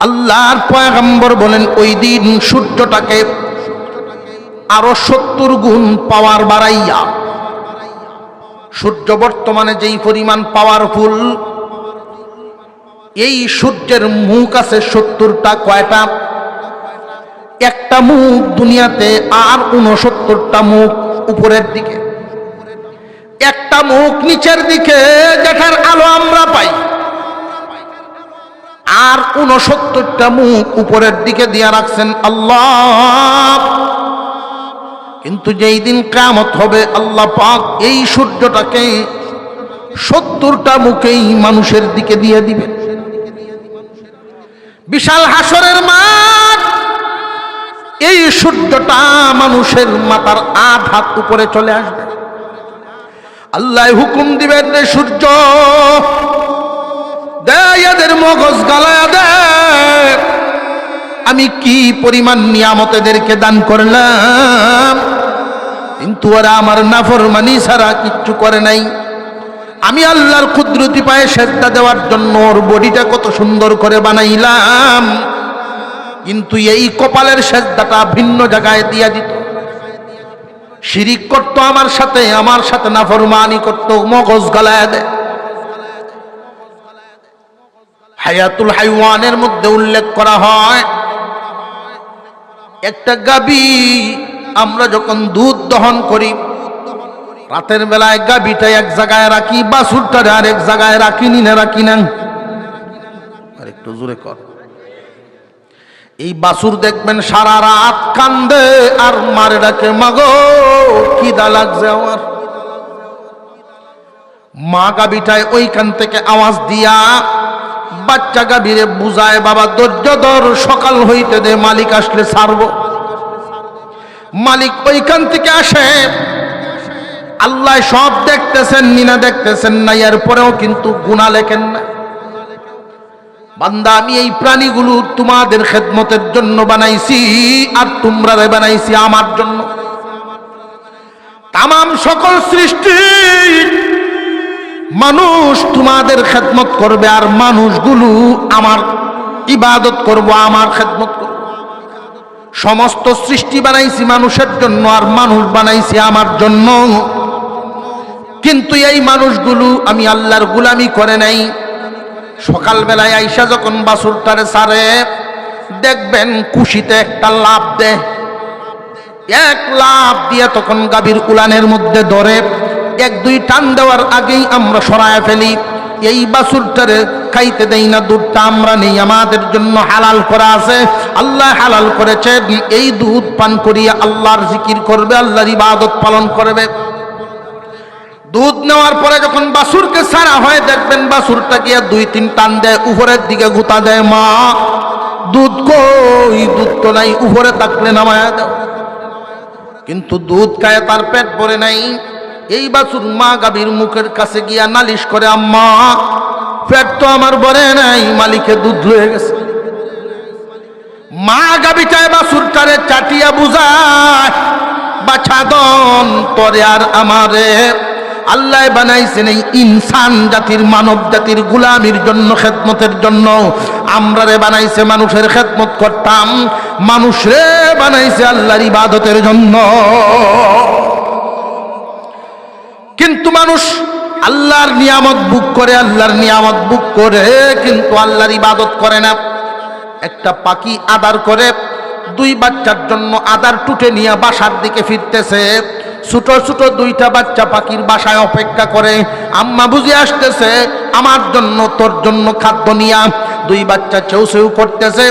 আল্লাহর পয়গম্বর বলেন, ওই দিন সূর্যটাকে আরো 70 গুণ পাওয়ার বাড়াইয়া, সূর্য বর্তমানে যেই পরিমাণ পাওয়ারফুল, এই সূর্যের মুখ আছে 70টা। কয়টা? একটা মুখ দুনিয়াতে, আর 69টা মুখ উপরের দিকে, একটা মুখ নিচের দিকে যেটার আলো আমরা পাই, আর 69টা মুখ উপরের দিকে দিয়ে রাখছেন আল্লাহ। কিন্তু যেই দিন কিয়ামত হবে, আল্লাহ পাক এই সূর্যটাকে 70টা মুখেই মানুষের দিকে দিয়ে দিবেন। বিশাল হাসরের মাঠ, এই সূর্যটা মানুষের মাথার 8 হাত উপরে চলে আসবে। আল্লাহ হুকুম দিবেন, রে সূর্য, দেয়, এদের মগজ গালায়া দেয়। আমি কি পরিমাণ নিয়ামত এদেরকে দান করলাম, কিন্তু ওরা আমার নাফরমানি ছাড়া কিচ্ছু করে নাই। আমি আল্লাহর কুদরতি পায়ে সেজদা দেওয়ার জন্য ওর বডিটা কত সুন্দর করে বানাইলাম, কিন্তু এই কপালের সেজদাটা ভিন্ন জায়গায় দিয়া দিত। শিরিক করতো আমার সাথে নাফরমানি করতো, মগজ গালায়া দেয়। হায়াতুল হাইওয়ানের মধ্যে উল্লেখ করা হয়, একটা গাবি আমরা যখন দুধ দহন করি, রাতের বেলায় গাবিটা এক জায়গায় রাখি, বাছুরটা আর এক জায়গায় রাখি, নিনে রাখি না? আর একটু জোরে কর। এই বাছুর দেখবেন সারা রাত কান্দে আর মারে ডাকে, মাগো খিদা লাগছে আমার। মা গাবিটায় ওইখান থেকে আওয়াজ দিয়া বাচ্চা গাভীরে বুঝায়, বাবা ধৈর্য ধর, সকাল হইতে দে, মালিক আসলে ছাড়বো। মালিক ওইখান থেকে আসে, আল্লাহ সব দেখতেছেন নিনা দেখতেছেন না, এরপরেও কিন্তু গুনাহ লেখেন না। বান্দা, আমি এই প্রাণীগুলো তোমাদের খেদমতের জন্য বানাইছি, আর তোমরা বানাইছি আমার জন্য। তামাম সকল সৃষ্টি মানুষ তোমাদের খেদমত করবে, আর মানুষগুলো আমার ইবাদত করব, আমার খেদমত করব। সমস্ত সৃষ্টি বানাইছি মানুষের জন্য, আর মানুষ বানাইছি আমার জন্য। কিন্তু এই মানুষগুলো আমি আল্লাহর গোলামি করে নাই। সকালবেলায় আইসা যখন বাছুরটারে ছাড়ে, দেখবেন কুশিতে একটা লাফ দেয়, এক লাফ দিয়ে তখন গাভীর উলানের মধ্যে ধরে, এক দুই টান দেওয়ার আগেই আমরা সরায় ফেলি। এই বাছুরটারে খাইতে দেই না, দুধটা আমরা নেই, আমাদের জন্য হালাল করা আছে, আল্লাহ হালাল করেছে। এই দুধ পান করিয়া আল্লাহর জিকির করবে, আল্লাহর ইবাদত পালন করবে। দুধ নেওয়ার পরে যখন বাছুরকে ছাড়া হয়, দেখবেন বাছুরটা গিয়া দুই তিন টান দেয়, উপরের দিকে গুতা দেয়, মা দুধ কই? দুধ তো নাই, উপরে থাকলে নামায়া দাও। কিন্তু দুধ খায় তার পেট ভরে নাই। এই বাছুর মা গাভীর মুখের কাছে গিয়া নালিশ করে, আম্মা পেট তো আমার ভরে নাই, মালিকে দুধ লয়ে গেছে। মা গাভীটায় বাছুরটারে চাটিয়া বুঝায়, বাছাদন তোরে আর আমারে আল্লাহ বানাইছেন এই ইনসান জাতির, মানব জাতির গোলামির জন্য, খেদমতের জন্য। আমরা রে বানাইছে মানুষের খেদমত করতাম, মানুষ রে বানাইছে আল্লাহর ইবাদতের জন্য। কিন্তু মানুষ আল্লাহর নিয়ামত বুক করে, আল্লাহর নিয়ামত বুক করে, কিন্তু আল্লাহর ইবাদত করে না। একটা পাখি আদার করে, দুই বাচ্চার জন্য আদার টুটে নিয়ে বাসার দিকে ফিরতেছে। ছোট ছোট দুইটা বাচ্চা পাখির বাসায় অপেক্ষা করে, আম্মা বুঝে আসতেছে আমার জন্য, তোর জন্য খাদ্য নিয়া। দুই বাচ্চা চেউ চেউ করতেছে।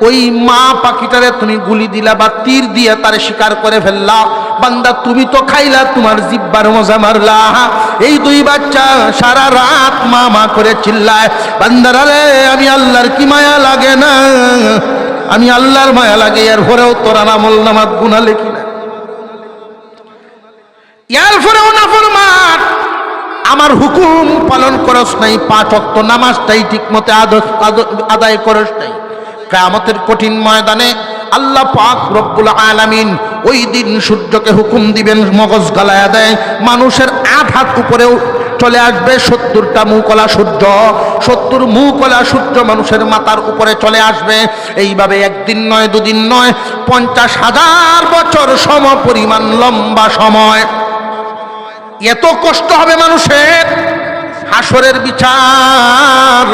ওই মা পাখিটারে তুমি গুলি দিলা বা তীর দিয়ে তারে শিকার করে ফেললা, বান্দা তুমি তো খাইলা, তোমার জিব্বার মজা মারলা। এই দুই বাচ্চা সারা রাত মা মা করে চিল্লায়, বান্দারা রে আমি আল্লাহর কি মায়া লাগে না, আমি আল্লাহর মায়া লাগে, এরপরেও তোরা আমল নামাত গুনাহ লেখি না, এরপরেও নাফরমান, আমার হুকুম পালন করস নাই, 5 ওয়াক্ত নামাজটাই ঠিক মতে আদায় করস নাই। কিয়ামতের কঠিন ময়দানে আল্লাহ পাক রব্বুল আলামিন ওই দিন সূর্যকে হুকুম দিবেন, মগজ গালায়া দেয়, মানুষের 8 হাত উপরেও চলে আসবে 70টা মুকলা সূর্য, 70 মুকলা সূর্য মানুষের মাথার উপরে চলে আসবে। এইভাবে একদিন নয়, দুদিন নয়, 50,000 বছর সম পরিমাণ লম্বা সময়। এত কষ্ট হবে মানুষের। হাসরের বিচার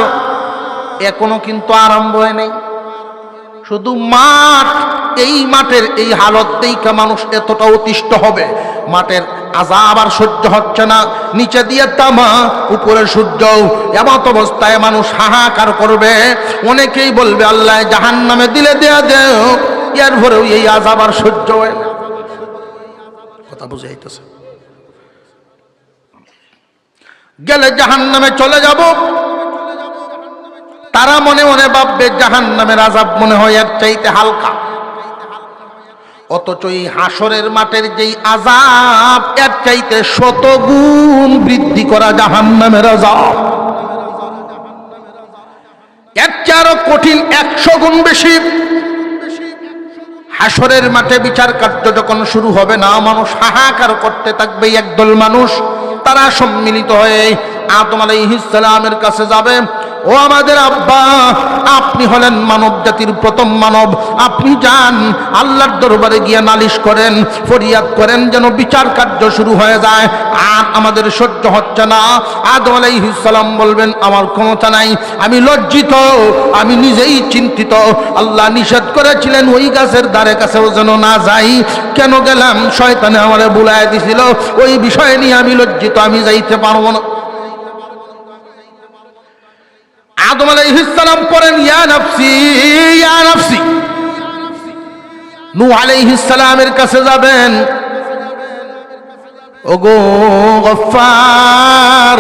এখনো কিন্তু আরম্ভ হয় নাই, শুধু মাঠ। এই মাঠের এই হালত দেখে মানুষ এতটা অতিষ্ঠ হবে, মাঠের আযাব আর সহ্য হচ্ছে না, নিচে দিয়ে তামা, উপরে সূর্য, এমত অবস্থায় মানুষ হাহাকার করবে। অনেকেই বলবে আল্লাহ জাহান্নামে দিলে দেয়া দেও, এরপরেও এই আযাব আর সহ্য হয় না। কথা বুঝাইতেছে? গেলে জাহান্নামে চলে যাব, তারা মনে মনে ভাববে জাহান্নামের আযাব মনে হয় এর চাইতে হালকা। অথচ এই হাসরের মাঠের যেই আযাব, এর চাইতে 100 গুণ বৃদ্ধি করা জাহান্নামের আযাব। এর চেয়ে আরো কঠিন 100 গুণ বেশি। হাসরের মাঠে বিচার কার্য যখন শুরু হবে না, মানুষ হাহাকার করতে থাকবে। একদল মানুষ তারা সম্মিলিত হয়ে আদম আলাইহিস সালামের কাছে যাবে, ও আমাদের আব্বা, আপনি হলেন মানব জাতির প্রথম মানব, আপনি যান আল্লাহর দরবারে গিয়ে নালিশ করেন, ফরিয়াদ করেন যেন বিচার কার্য শুরু হয়ে যায়, আর আমাদের সহ্য হচ্ছে না। আদম আলাইহিস সালাম বলবেন, আমার ক্ষমতা নাই, আমি লজ্জিত, আমি নিজেই চিন্তিত। আল্লাহ নিষেধ করেছিলেন ওই গাছের ধারে কাছেও যেন না যাই, কেন গেলাম? শয়তানে আমারে বুলায় দিছিল, ওই বিষয় নিয়ে আমি লজ্জিত, আমি যাইতে পারবো না। আদম আলাইহিস সালাম পড়েন, ইয়া নাফসি ইয়া নাফসি। নূহ আলাইহিস সালামের কাছে যাবেন, ওগো গফফার,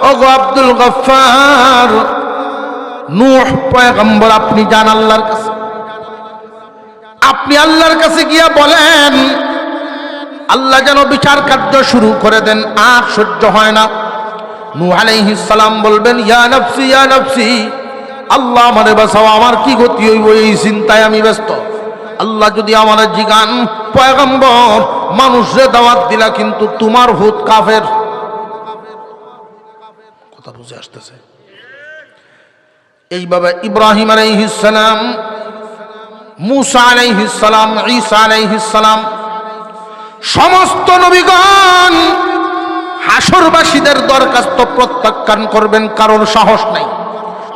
ওগো আব্দুল গফফার। নূহ পয়গম্বর, আপনি যান আল্লাহর কাছে, আপনি আল্লাহর কাছে গিয়া বলেন আল্লাহ যেন বিচার কার্য শুরু করে দেন, আর সহ্য হয় না। নূহ আলাইহিস সালাম বলবেন, ইয়া নাফসি ইয়া নাফসি, আল্লাহ আমারে বাঁচাও, আমার কি গতি হইব এই চিন্তায় আমি ব্যস্ত। আল্লাহ যদি আমার জিগান, পয়গম্বর মানুষরে দাওয়াত দিলা কিন্তু তোমার ভূত কাফের। কথা বুঝে আসতেছে? এইভাবে ইব্রাহিম আলাইহিস সালাম, মুসা আলাইহিস সালাম, ঈসা আলাইহিস সালাম, সমস্ত নবীগণ হাসরবাসীদের দরখাস্ত প্রত্যাখ্যান করবেন, কারোর সাহস নাই।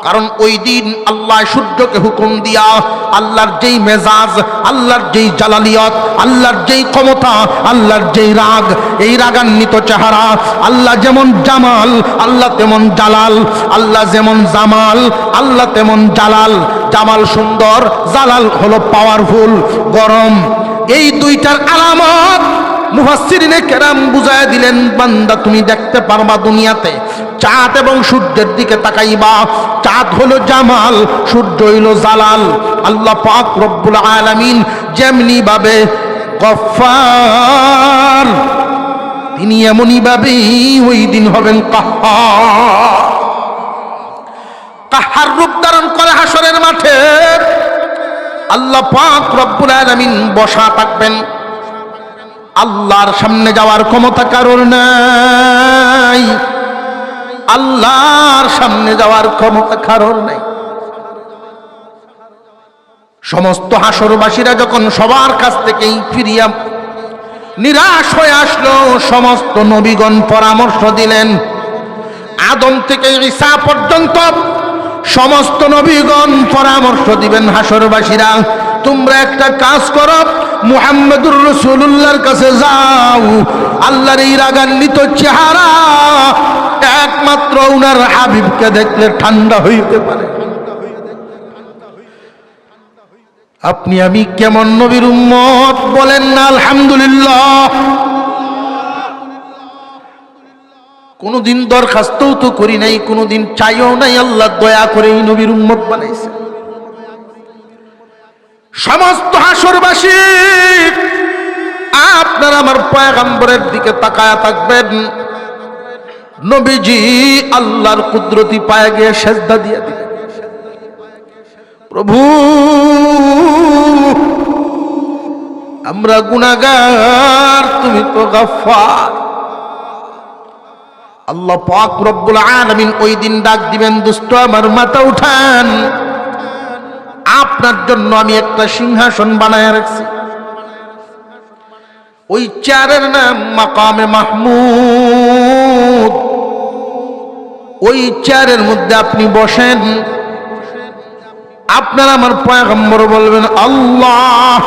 কারণ ওই দিন আল্লাহ সূর্যকে হুকুম দিয়া আল্লাহর যেই মেজাজ, আল্লাহর যেই জালালিয়ত, আল্লাহর যেই ক্ষমতা, আল্লাহর যেই রাগ, এই রাগান্বিত চেহারা, আল্লাহ যেমন জামাল আল্লাহ তেমন জালাল, আল্লাহ যেমন জামাল আল্লাহ তেমন জালাল। জামাল সুন্দর, জালাল হলো পাওয়ারফুল, গরম। এই দুইটার আলামত মুফাসসিরিনে কেরাম বুঝায় দিলেন, বান্দা তুমি দেখতে পারবা দুনিয়াতে চাঁদ এবং সূর্যের দিকে তাকাইবা, চাঁদ হলো জামাল, সূর্য হইল জালাল। আল্লাহ পাক রব্বুল আলামিন যেমনি ভাবে গফফার, তিনি এমনই ভাবে ওই দিন হবেন কাহ্হার। কাহ্হার রূপ ধারণ করে হাসরের মাঠে আল্লাহ পাক রব্বুল আলামিন বসা থাকবেন। আল্লাহর সামনে যাওয়ার ক্ষমতা কারোর নাই, আল্লাহর সামনে যাওয়ার ক্ষমতা কারোর নাই। সমস্ত হাসরবাসীরা যখন সবার কাছ থেকেই ফিরিয়া নিরাশ হয়ে আসলো, সমস্ত নবীগণ পরামর্শ দিলেন, আদম থেকে ঈসা পর্যন্ত সমস্ত নবীগণ পরামর্শ দিবেন হাসরবাসীরা, তোমরা একটা কাজ করো, মুহাম্মদুর রাসূলুল্লাহর কাছে যাও। আল্লাহর এই রাগান্বিত চেহারা একমাত্র উনার হাবিবকে দেখলে ঠান্ডা হইতে পারে। আপনি আমি কেমন নবীর উম্মত বলেন না আলহামদুলিল্লাহ। কোনদিন দরখাস্তও তো করি নাই, কোনদিন চাইও নাই, আল্লাহ দয়া করে এই নবীর উম্মত বানাইছে। সমস্ত হাসরবাসী আপনারা আমার পয়গম্বরের দিকে তাকায়া থাকবেন। নবীজি আল্লাহর কুদরতি পায়ে গিয়ে সেজদা দিয়ে দিলেন, প্রভু আমরা গুনাহগার, তুমি তো গফফার। আল্লাহ পাক রব্বুল আলামিন ওই দিন ডাক দিবেন, দুষ্ট আমার মাথা উঠান, আপনার জন্য আমি একটা সিংহাসন বানায় রাখছি। ওই চেয়ারের নাম মাকামে মাহমুদ। ওই চেয়ারের মধ্যে আপনি বসেন। আপনার আমার পয়গম্বর বলবেন, আল্লাহ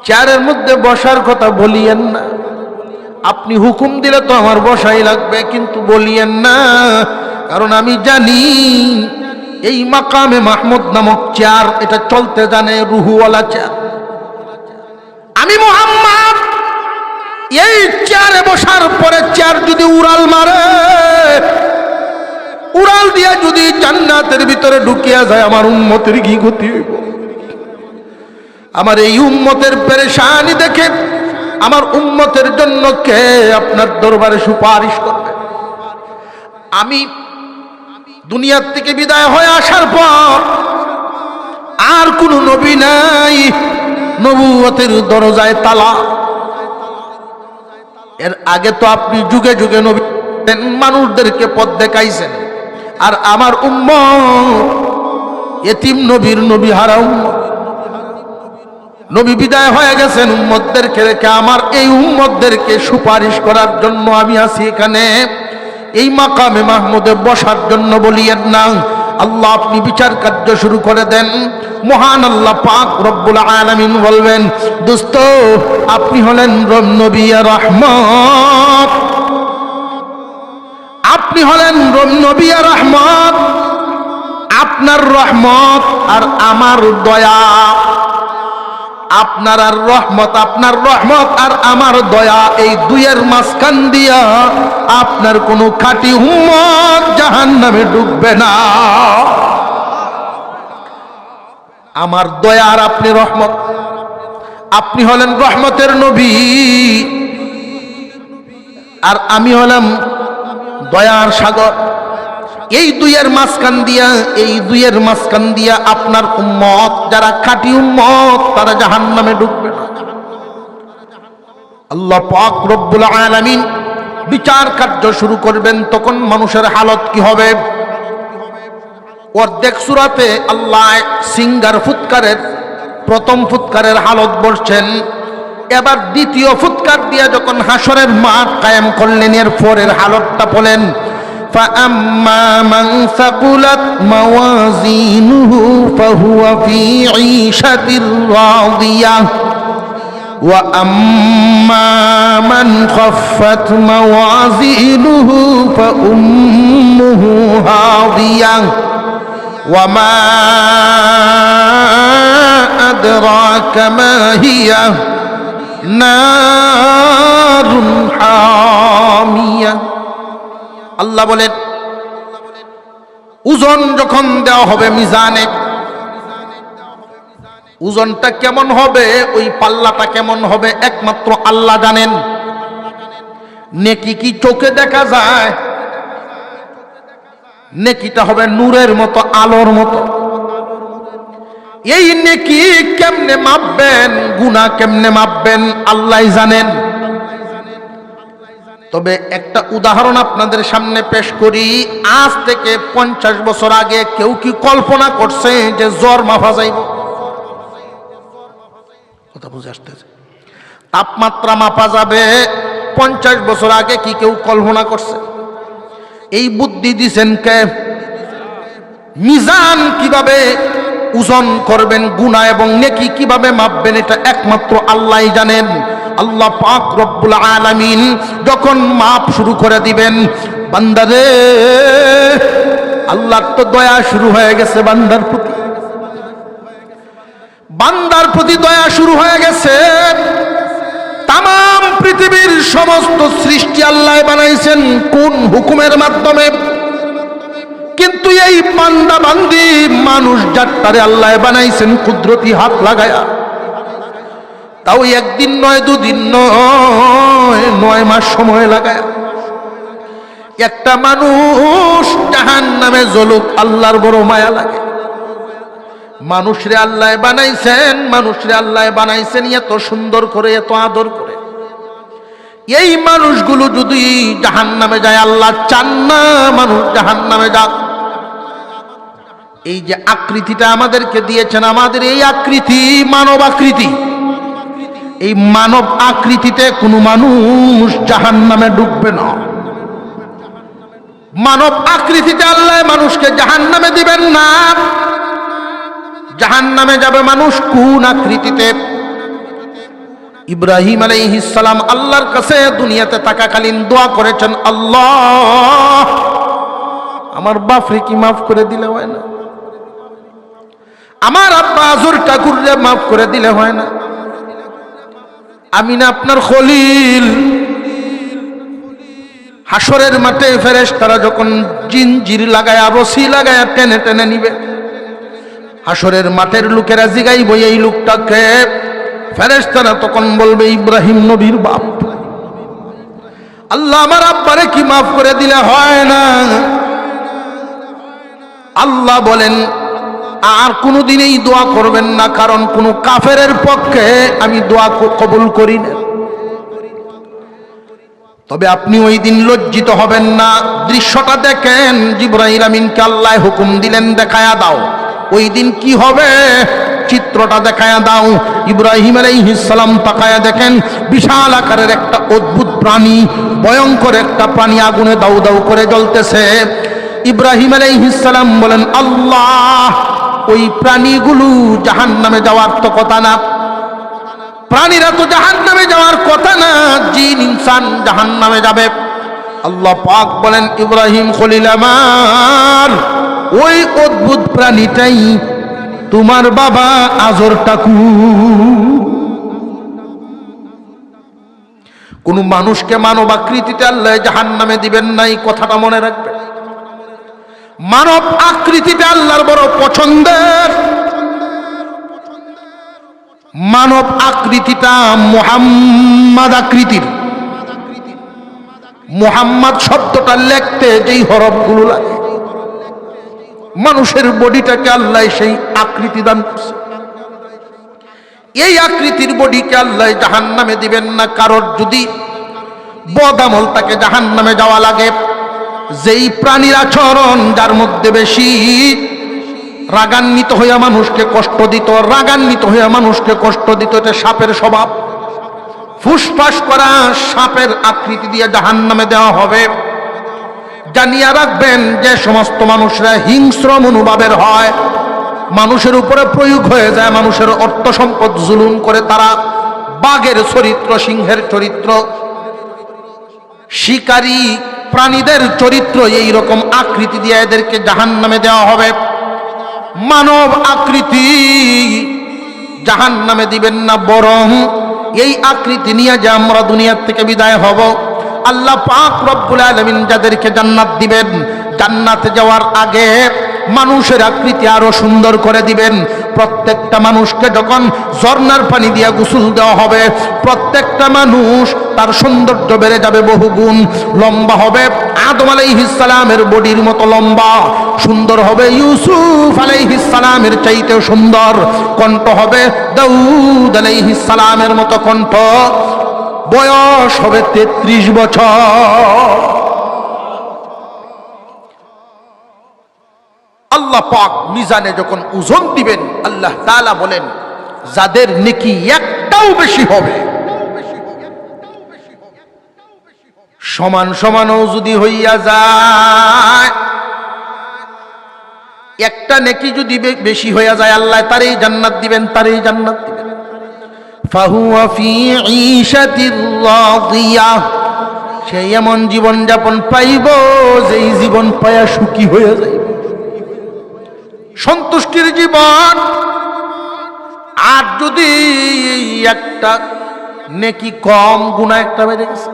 চেয়ারের মধ্যে বসার কথা বলিয়েন না, আপনি হুকুম দিলে তো আমার বসাই লাগবে, কিন্তু বলিয়েন না, কারণ আমি জানি এই মাকামে মাহমুদ নামক চেয়ার এটা চলতে জানে, রুহুওয়ালা চেয়ার। আমি মুহাম্মদ এই চেয়ারে বসার পরে চেয়ার যদি উড়াল মারে, উড়াল দিয়া যদি জান্নাতের ভিতরে ঢুকিয়া যায়, আমার উম্মতের কি গতি হইব? আমার এই উম্মতের পেরেশানি দেখে আমার উম্মতের জন্য কে আপনার দরবারে সুপারিশ করবে? আমি দুনিয়ার থেকে বিদায় হয়ে আসার পর আর কোনো নবী নাই, নবুয়তের দরজায় তালা। এর আগে তো আপনি যুগে যুগে নবী মানুষদেরকে পথ দেখাইছেন, আর আমার উম্মত এতিম নবীর নবী হারা উম্মত। নবী বিদায় হয়ে গেছেন, উম্মতদেরকে রেখে আমার এই উম্মতদেরকে সুপারিশ করার জন্য আমি আছি এখানে, এই মাকামে মাহমুদে বসার জন্য। বলিয়েন না আল্লাহ আপনি বিচার কার্য শুরু করে দেন। মহান আল্লাহ পাক রব্বুল আলামিন বলবেন, দোস্ত আপনি হলেন নবী রহমত, আপনি হলেন নবী রহমত। আপনার রহমত আর আমার দয়া, আপনার আর রহমত, আপনার রহমত আর আমার দয়া, এই দুইয়ের মাঝখান দিয়া আপনার কোনো খাঁটি উম্মত জাহান্নামে ডুববে না। আমার দয়া আর আপনি রহমত, আপনি হলেন রহমতের নবী আর আমি হলাম দয়ার সাগর। এই দুইয়ের মাঝখান দিয়া, এই দুইয়ের মাঝখান দিয়া আপনার উম্মত যারা খাঁটি উম্মত তারা জাহান্নামে ডুববে না। আল্লাহ পাক রব্বুল আলামিন বিচার কার্য শুরু করবেন, তখন মানুষের হালত কি হবে? অর্ধেক সূরাতে আল্লাহ সিঙ্গার ফুৎকারের প্রথম ফুৎকারের হালত বলছেন, এবার দ্বিতীয় ফুৎকার দিয়া যখন হাসরের মাঠ কায়েম করলেন এর পরের হালতটা বলেন, فأما من ثقلت موازينه فهو في عيشة راضية وأما من خفت موازينه فأمه هاوية وما أدراك ما هي نار حامية। আল্লাহ বলেন ওজন যখন দেওয়া হবে মিজানে, ওজনটা কেমন হবে, ওই পাল্লাটা কেমন হবে একমাত্র আল্লাহ জানেন। নেকি কি চোখে দেখা যায়? নেকিটা হবে নূরের মতো, আলোর মতো। এই নেকি কেমনে মাপবেন, গুনাহ কেমনে মাপবেন আল্লাহই জানেন। তবে একটা উদাহরণ আপনাদের সামনে পেশ করি। আজ থেকে 50 বছর আগে কেউ কি কল্পনা করছে যে জ্বর মাপা যাইব? কথা বুঝে আসতেছে? তাপমাত্রা মাপা যাবে 50 বছর আগে কি কেউ কল্পনা করছে? এই বুদ্ধি দিছেন কে? মিজান কিভাবে ওজন করবেন, গুনাহ এবং নেকি কিভাবে মাপবেন, এটা একমাত্র আল্লাহই জানেন। আল্লাহ পাক রব্বুল আলামিন যখন মাপ শুরু করে দিবেন, বান্দারে আল্লাহর তো দয়া শুরু হয়ে গেছে বান্দার প্রতি, বান্দার প্রতি দয়া শুরু হয়ে গেছে। তামাম পৃথিবীর সমস্ত সৃষ্টি আল্লাহ বানাইছেন কোন হুকুমের মাধ্যমে? কিন্তু এই বান্দা বান্দি মানুষ জাতটারে আল্লাহ বানাইছেন কুদরতি হাত লাগায়া। তাও একদিন নয়, দুদিন নয়, 9 মাস সময় লাগায় একটা মানুষ জাহান্নামে জ্বলুক, আল্লাহর বড় মায়া লাগে। মানুষরে আল্লাহ বানাইছেন, মানুষরে আল্লাহ বানাইছেন এত সুন্দর করে, এত আদর করে। এই মানুষগুলো যদি জাহান্নামে যায়, আল্লাহ চান না মানুষ জাহান্নামে যাক। এই যে আকৃতিটা আমাদেরকে দিয়েছেন, আমাদের এই আকৃতি মানব আকৃতি, এই মানব আকৃতিতে কোনো মানুষ জাহান্নামে ডুববে না। মানব আকৃতিতে আল্লাহ মানুষকে জাহান্নামে দিবেন না। জাহান্নামে যাবে মানুষ কোন আকৃতিতে? ইব্রাহিম আলাইহিস সালাম আল্লাহর কাছে দুনিয়াতে থাকাকালীন দোয়া করেছেন, আল্লাহ আমার বাপরে কি মাফ করে দিলে হয় না, আমার আব্বা আজুর ঠাকুররে মাফ করে দিলে হয় না, আমি না আপনার খলিল। হাসরের মাঠে ফেরেশতারা যখন জিনজির লাগায়া, রশি লাগায়া টেনে টেনে নিবে, হাসরের মাঠের লোকেরা জিগাইব এই লোকটাকে। ফেরেশতারা তখন বলবে ইব্রাহিম নবীর বাপ, আল্লাহ আমার আব্বারে কি মাফ করে দিলে হয় না? আল্লাহ বলেন আর কোনোদিন এই দোয়া করবেন না, কারণ কোন কাফেরের পক্ষে আমি দোয়া কবুল করি না। তবে আপনি ওই দিন লজ্জিত হবেন না। দৃশ্যটা দেখেন, জিবরাইল আমিনকে আল্লাহ হুকুম দিলেন দেখায়া দাও ওই দিন কি হবে, চিত্রটা দেখায়া দাও। ইব্রাহিম আলাইহিস সালাম তাকায়া দেখেন বিশাল আকারের একটা অদ্ভুত প্রাণী, ভয়ঙ্কর একটা প্রাণী আগুনে দাউ দাউ করে জ্বলতেছে। ইব্রাহিম আলাইহিস সালাম বলেন আল্লাহ, ওই প্রাণীগুলো জাহান্নামে যাওয়ার তো কথা না, প্রাণীরা তো জাহান্নামে যাওয়ার কথা না, জিন ইনসান জাহান্নামে যাবে। আল্লাহ পাক বলেন ইব্রাহিম খলিল আমার, ওই অদ্ভুত প্রাণীটাই তোমার বাবা আজর টাকু। কোন মানুষকে মানব আকৃতিতে আল্লাহ জাহান্নামে দিবেন না, এই কথাটা মনে রাখবেন। মানব আকৃতিটা আল্লাহর বড় পছন্দের। মানব আকৃতিটা মুহাম্মদ আকৃতির। মুহাম্মদ শব্দটা লিখতে যেই হরফগুলো লাগে, মানুষের বডিটাকে আল্লাহ সেই আকৃতি দান করছে। এই আকৃতির বডিকে আল্লাহ জাহান্নামে দিবেন না। কারোর যদি বদামল তাকে জাহান্নামে যাওয়া লাগে, যেই প্রাণীর আচরণ যার মধ্যে বেশি রাগান্বিত হইয়া মানুষকে কষ্ট দিত, রাগান্বিত হইয়া মানুষকে কষ্ট দিত, এটা সাপের স্বভাব। ফুসফাস করা সাপের আকৃতি দিয়ে জাহান্নামে দেওয়া হবে। জানিয়া রাখবেন যে সমস্ত মানুষরা হিংস্র মনোভাবের হয়, মানুষের উপরে প্রয়োগ হয়ে যায়, মানুষের অর্থ সম্পদ জুলুম করে, তারা বাঘের চরিত্র, সিংহের চরিত্র, শিকারী প্রাণীদের চরিত্র, এই রকম আকৃতি দিয়ে এদেরকে জাহান্নামে দেওয়া হবে। মানব আকৃতি জাহান্নামে দিবেন না, বরং এই আকৃতি নিয়ে যে আমরা দুনিয়ার থেকে বিদায় হব, আল্লাহ পাক রব্বুল আলামিন যাদেরকে জান্নাত দিবেন, জান্নাতে যাওয়ার আগে মানুষের আকৃতি আরো সুন্দর করে দিবেন। প্রত্যেকটা মানুষকে যখন ঝর্ণার পানি দিয়ে গোসল দেওয়া হবে, প্রত্যেকটা মানুষ তার সৌন্দর্য বেড়ে যাবে বহুগুণ। লম্বা হবে আদম আলাইহিস সালামের বডির মতো লম্বা, সুন্দর হবে ইউসুফ আলাইহিস সালামের চাইতেও সুন্দর, কণ্ঠ হবে দাউদ আলাইহিস সালামের মতো কণ্ঠ, বয়স হবে 33 বছর। আল্লাহ পাক মিজানে যখন ওজন দিবেন, আল্লাহ তাআলা বলেন যাদের নেকি একটাও বেশি হবে, সমান সমানও যদি হইয়া যায়, একটা নেকি যদি বেশি হইয়া যায়, আল্লাহ তারই জান্নাত দিবেন, তারই জান্নাত দিবেন। ফাহুয়া ফি ঈশাতির রাদিয়াহ, সে এমন জীবন যাপন পাইব যেই জীবন পায়া সুখী হয়ে যাইব, সন্তুষ্টির জীবন। আর যদি একটা নেকি কম, গুনাহ একটা বেড়ে গেছে,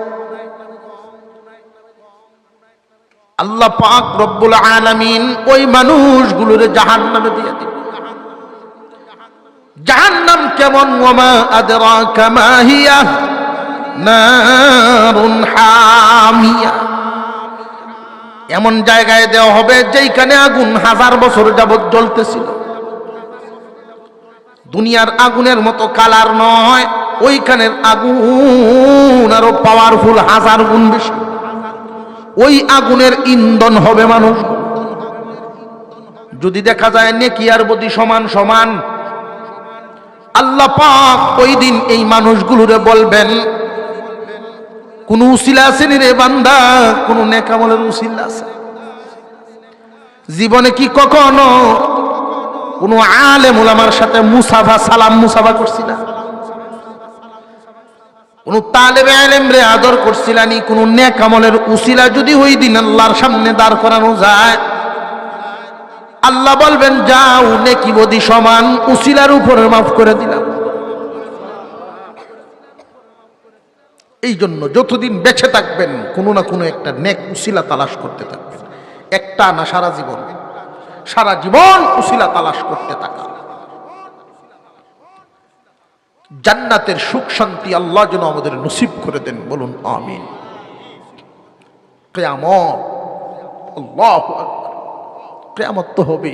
আল্লাহ পাক রব্বুল আলামিন ওই মানুষগুলোরে জাহান্নামে দিয়ে দিবেন। জাহান্নাম কেমন? ওয়ামা আদরাকা মা হিয়া নারুন হামিয়া, এমন জায়গায় দেওয়া হবে যেখানে আগুন 1000 বছর যাবত জ্বলতেছিল। দুনিয়ার আগুনের মতো কালার নয়, ওইখানের আগুন আরো পাওয়ারফুল, 1000 গুণ বেশি। ওই আগুনের ইন্ধন হবে মানুষ। যদি দেখা যায় নেকি আর বদি সমান সমান, আল্লাহ পাক ওই দিন এই মানুষগুলোরে বলবেন কোন উসিলা আছে নি রে বান্দা, কোন নেকামলের উসিলা আছে? জীবনে কি কখনো কোন আলেম ওলামার সাথে মুসাফা, সালাম মুসাফা করছিলা? কোন তালেবে ইলম রে আদর করছিলানি? কোন নেকামলের উসিলা যদি ওই দিন আল্লাহর সামনে দাঁড় করানো যায়, আল্লাহ বলবেন যাও, নেকি বদি সমান, উসিলার উপরে মাফ করে দিলাম। এই জন্য যতদিন বেঁচে থাকবেন কোনো না কোনো একটা নেক উসিলা তালাশ করতে থাকবেন। একটা না, সারা জীবন, সারা জীবন উসিলা তালাশ করতে থাকা। জান্নাতের সুখ শান্তি আল্লাহ যেন আমাদের নসিব করে দেন, বলুন আমিন। কিয়ামত, আল্লাহু আকবার। কিয়ামত তো হবে,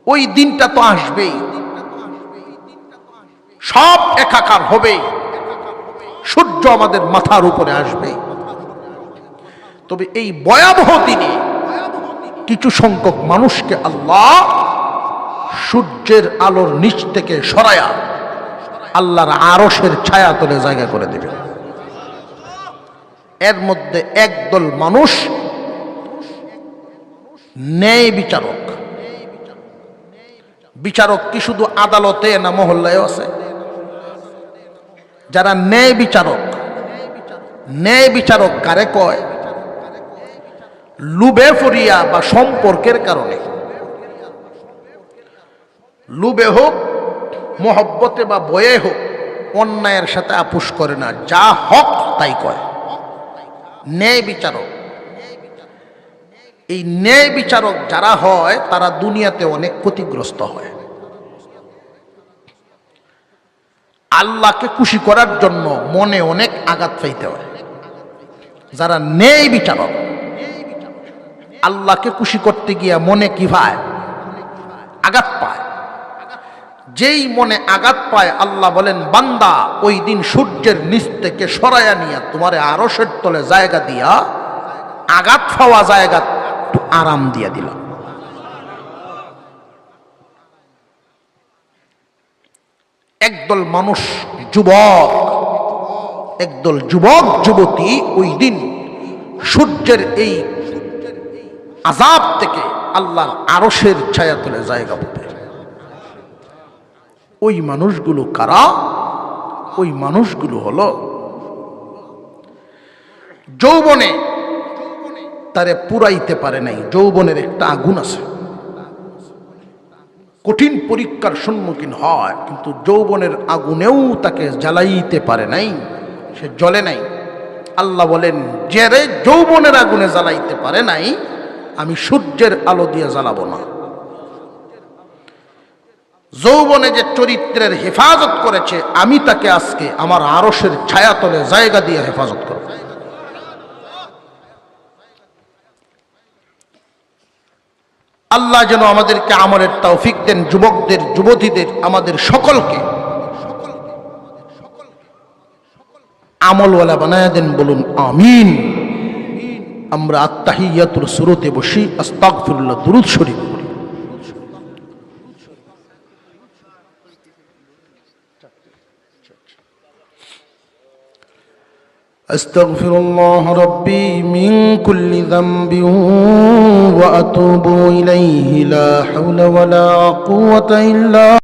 ওই দিনটা তো আসবেই, সব একাকার হবে, সূর্য আমাদের মাথার উপরে আসবে। তবে এই ভয়াবহ দিনে কিছু সংখ্যক মানুষকে আল্লাহ সূর্যের আলোর নিচ থেকে সরায়া আল্লাহর আরশের ছায়া তলে জায়গা করে দেবে। এর মধ্যে একদল মানুষ ন্যায় বিচারক। বিচারক কি শুধু আদালতে না মহল্লায় আছে? যারা ন্যায় বিচারক, ন্যায় বিচারক কারে কয়? লুবে ফরিয়া বা সম্পর্কের কারণে, লুবে হোক মোহব্বতে বা বয়ে হোক, অন্যায়ের সাথে আপোষ করে না, যা হক তাই কয়। ন্যায় বিচারক, এই ন্যায় বিচারক যারা হয় তারা দুনিয়াতে অনেক ক্ষতিগ্রস্ত হয়। আল্লাহকে খুশি করার জন্য মনে অনেক আঘাত পাইতে হয়। যারা ন্যায় বিচারক আল্লাহকে খুশি করতে গিয়া মনে কি পায়? আঘাত পায়। যেই মনে আঘাত পায় আল্লাহ বলেন, বান্দা ওই দিন সূর্যের নিচ থেকে সরাইয়া নিয়া তোমারে আরশের তলে জায়গা দিয়া আঘাত পাওয়া জায়গা একটু আরাম দিয়া দিলাম। একদল মানুষ যুবক, একদল যুবক যুবতী ওই দিন সূর্যের এই আযাব থেকে আল্লাহর আরশের ছায়া তলে জায়গা পাবে। ওই মানুষগুলো কারা? ওই মানুষগুলো হলো যৌবনে তারে পুরাইতে পারে নাই। যৌবনের একটা আগুন আছে, কঠিন পরীক্ষার সম্মুখীন হয়, কিন্তু যৌবনের আগুনেও তাকে জ্বালাইতে পারে নাই, সে জ্বলে নাই। আল্লাহ বলেন, যে রে যৌবনের আগুনে জ্বালাইতে পারে নাই, আমি সূর্যের আলো দিয়ে জ্বালাবো না। যৌবনে যে চরিত্রের হেফাজত করেছে, আমি তাকে আজকে আমার আরশের ছায়াতলে জায়গা দিয়ে হেফাজত করব। আল্লাহ যেন আমাদেরকে আমলের তৌফিক দেন, যুবকদের, যুবতীদের, আমাদের সকলকে আমলওয়ালা বানায় দেন। বলুন আমিন। আমরা আত্তাহিয়াতুর সুরতে বসি, আস্তাগফিরুল্লাহ দুরূদ শরীফ পড়ি। আস্তাগফিরুল্লাহ রাব্বি মিন কুল্লি যামবিন ওয়া আতুবু ইলাইহি লা হাওলা ওয়ালা কুওয়াতা ইল্লা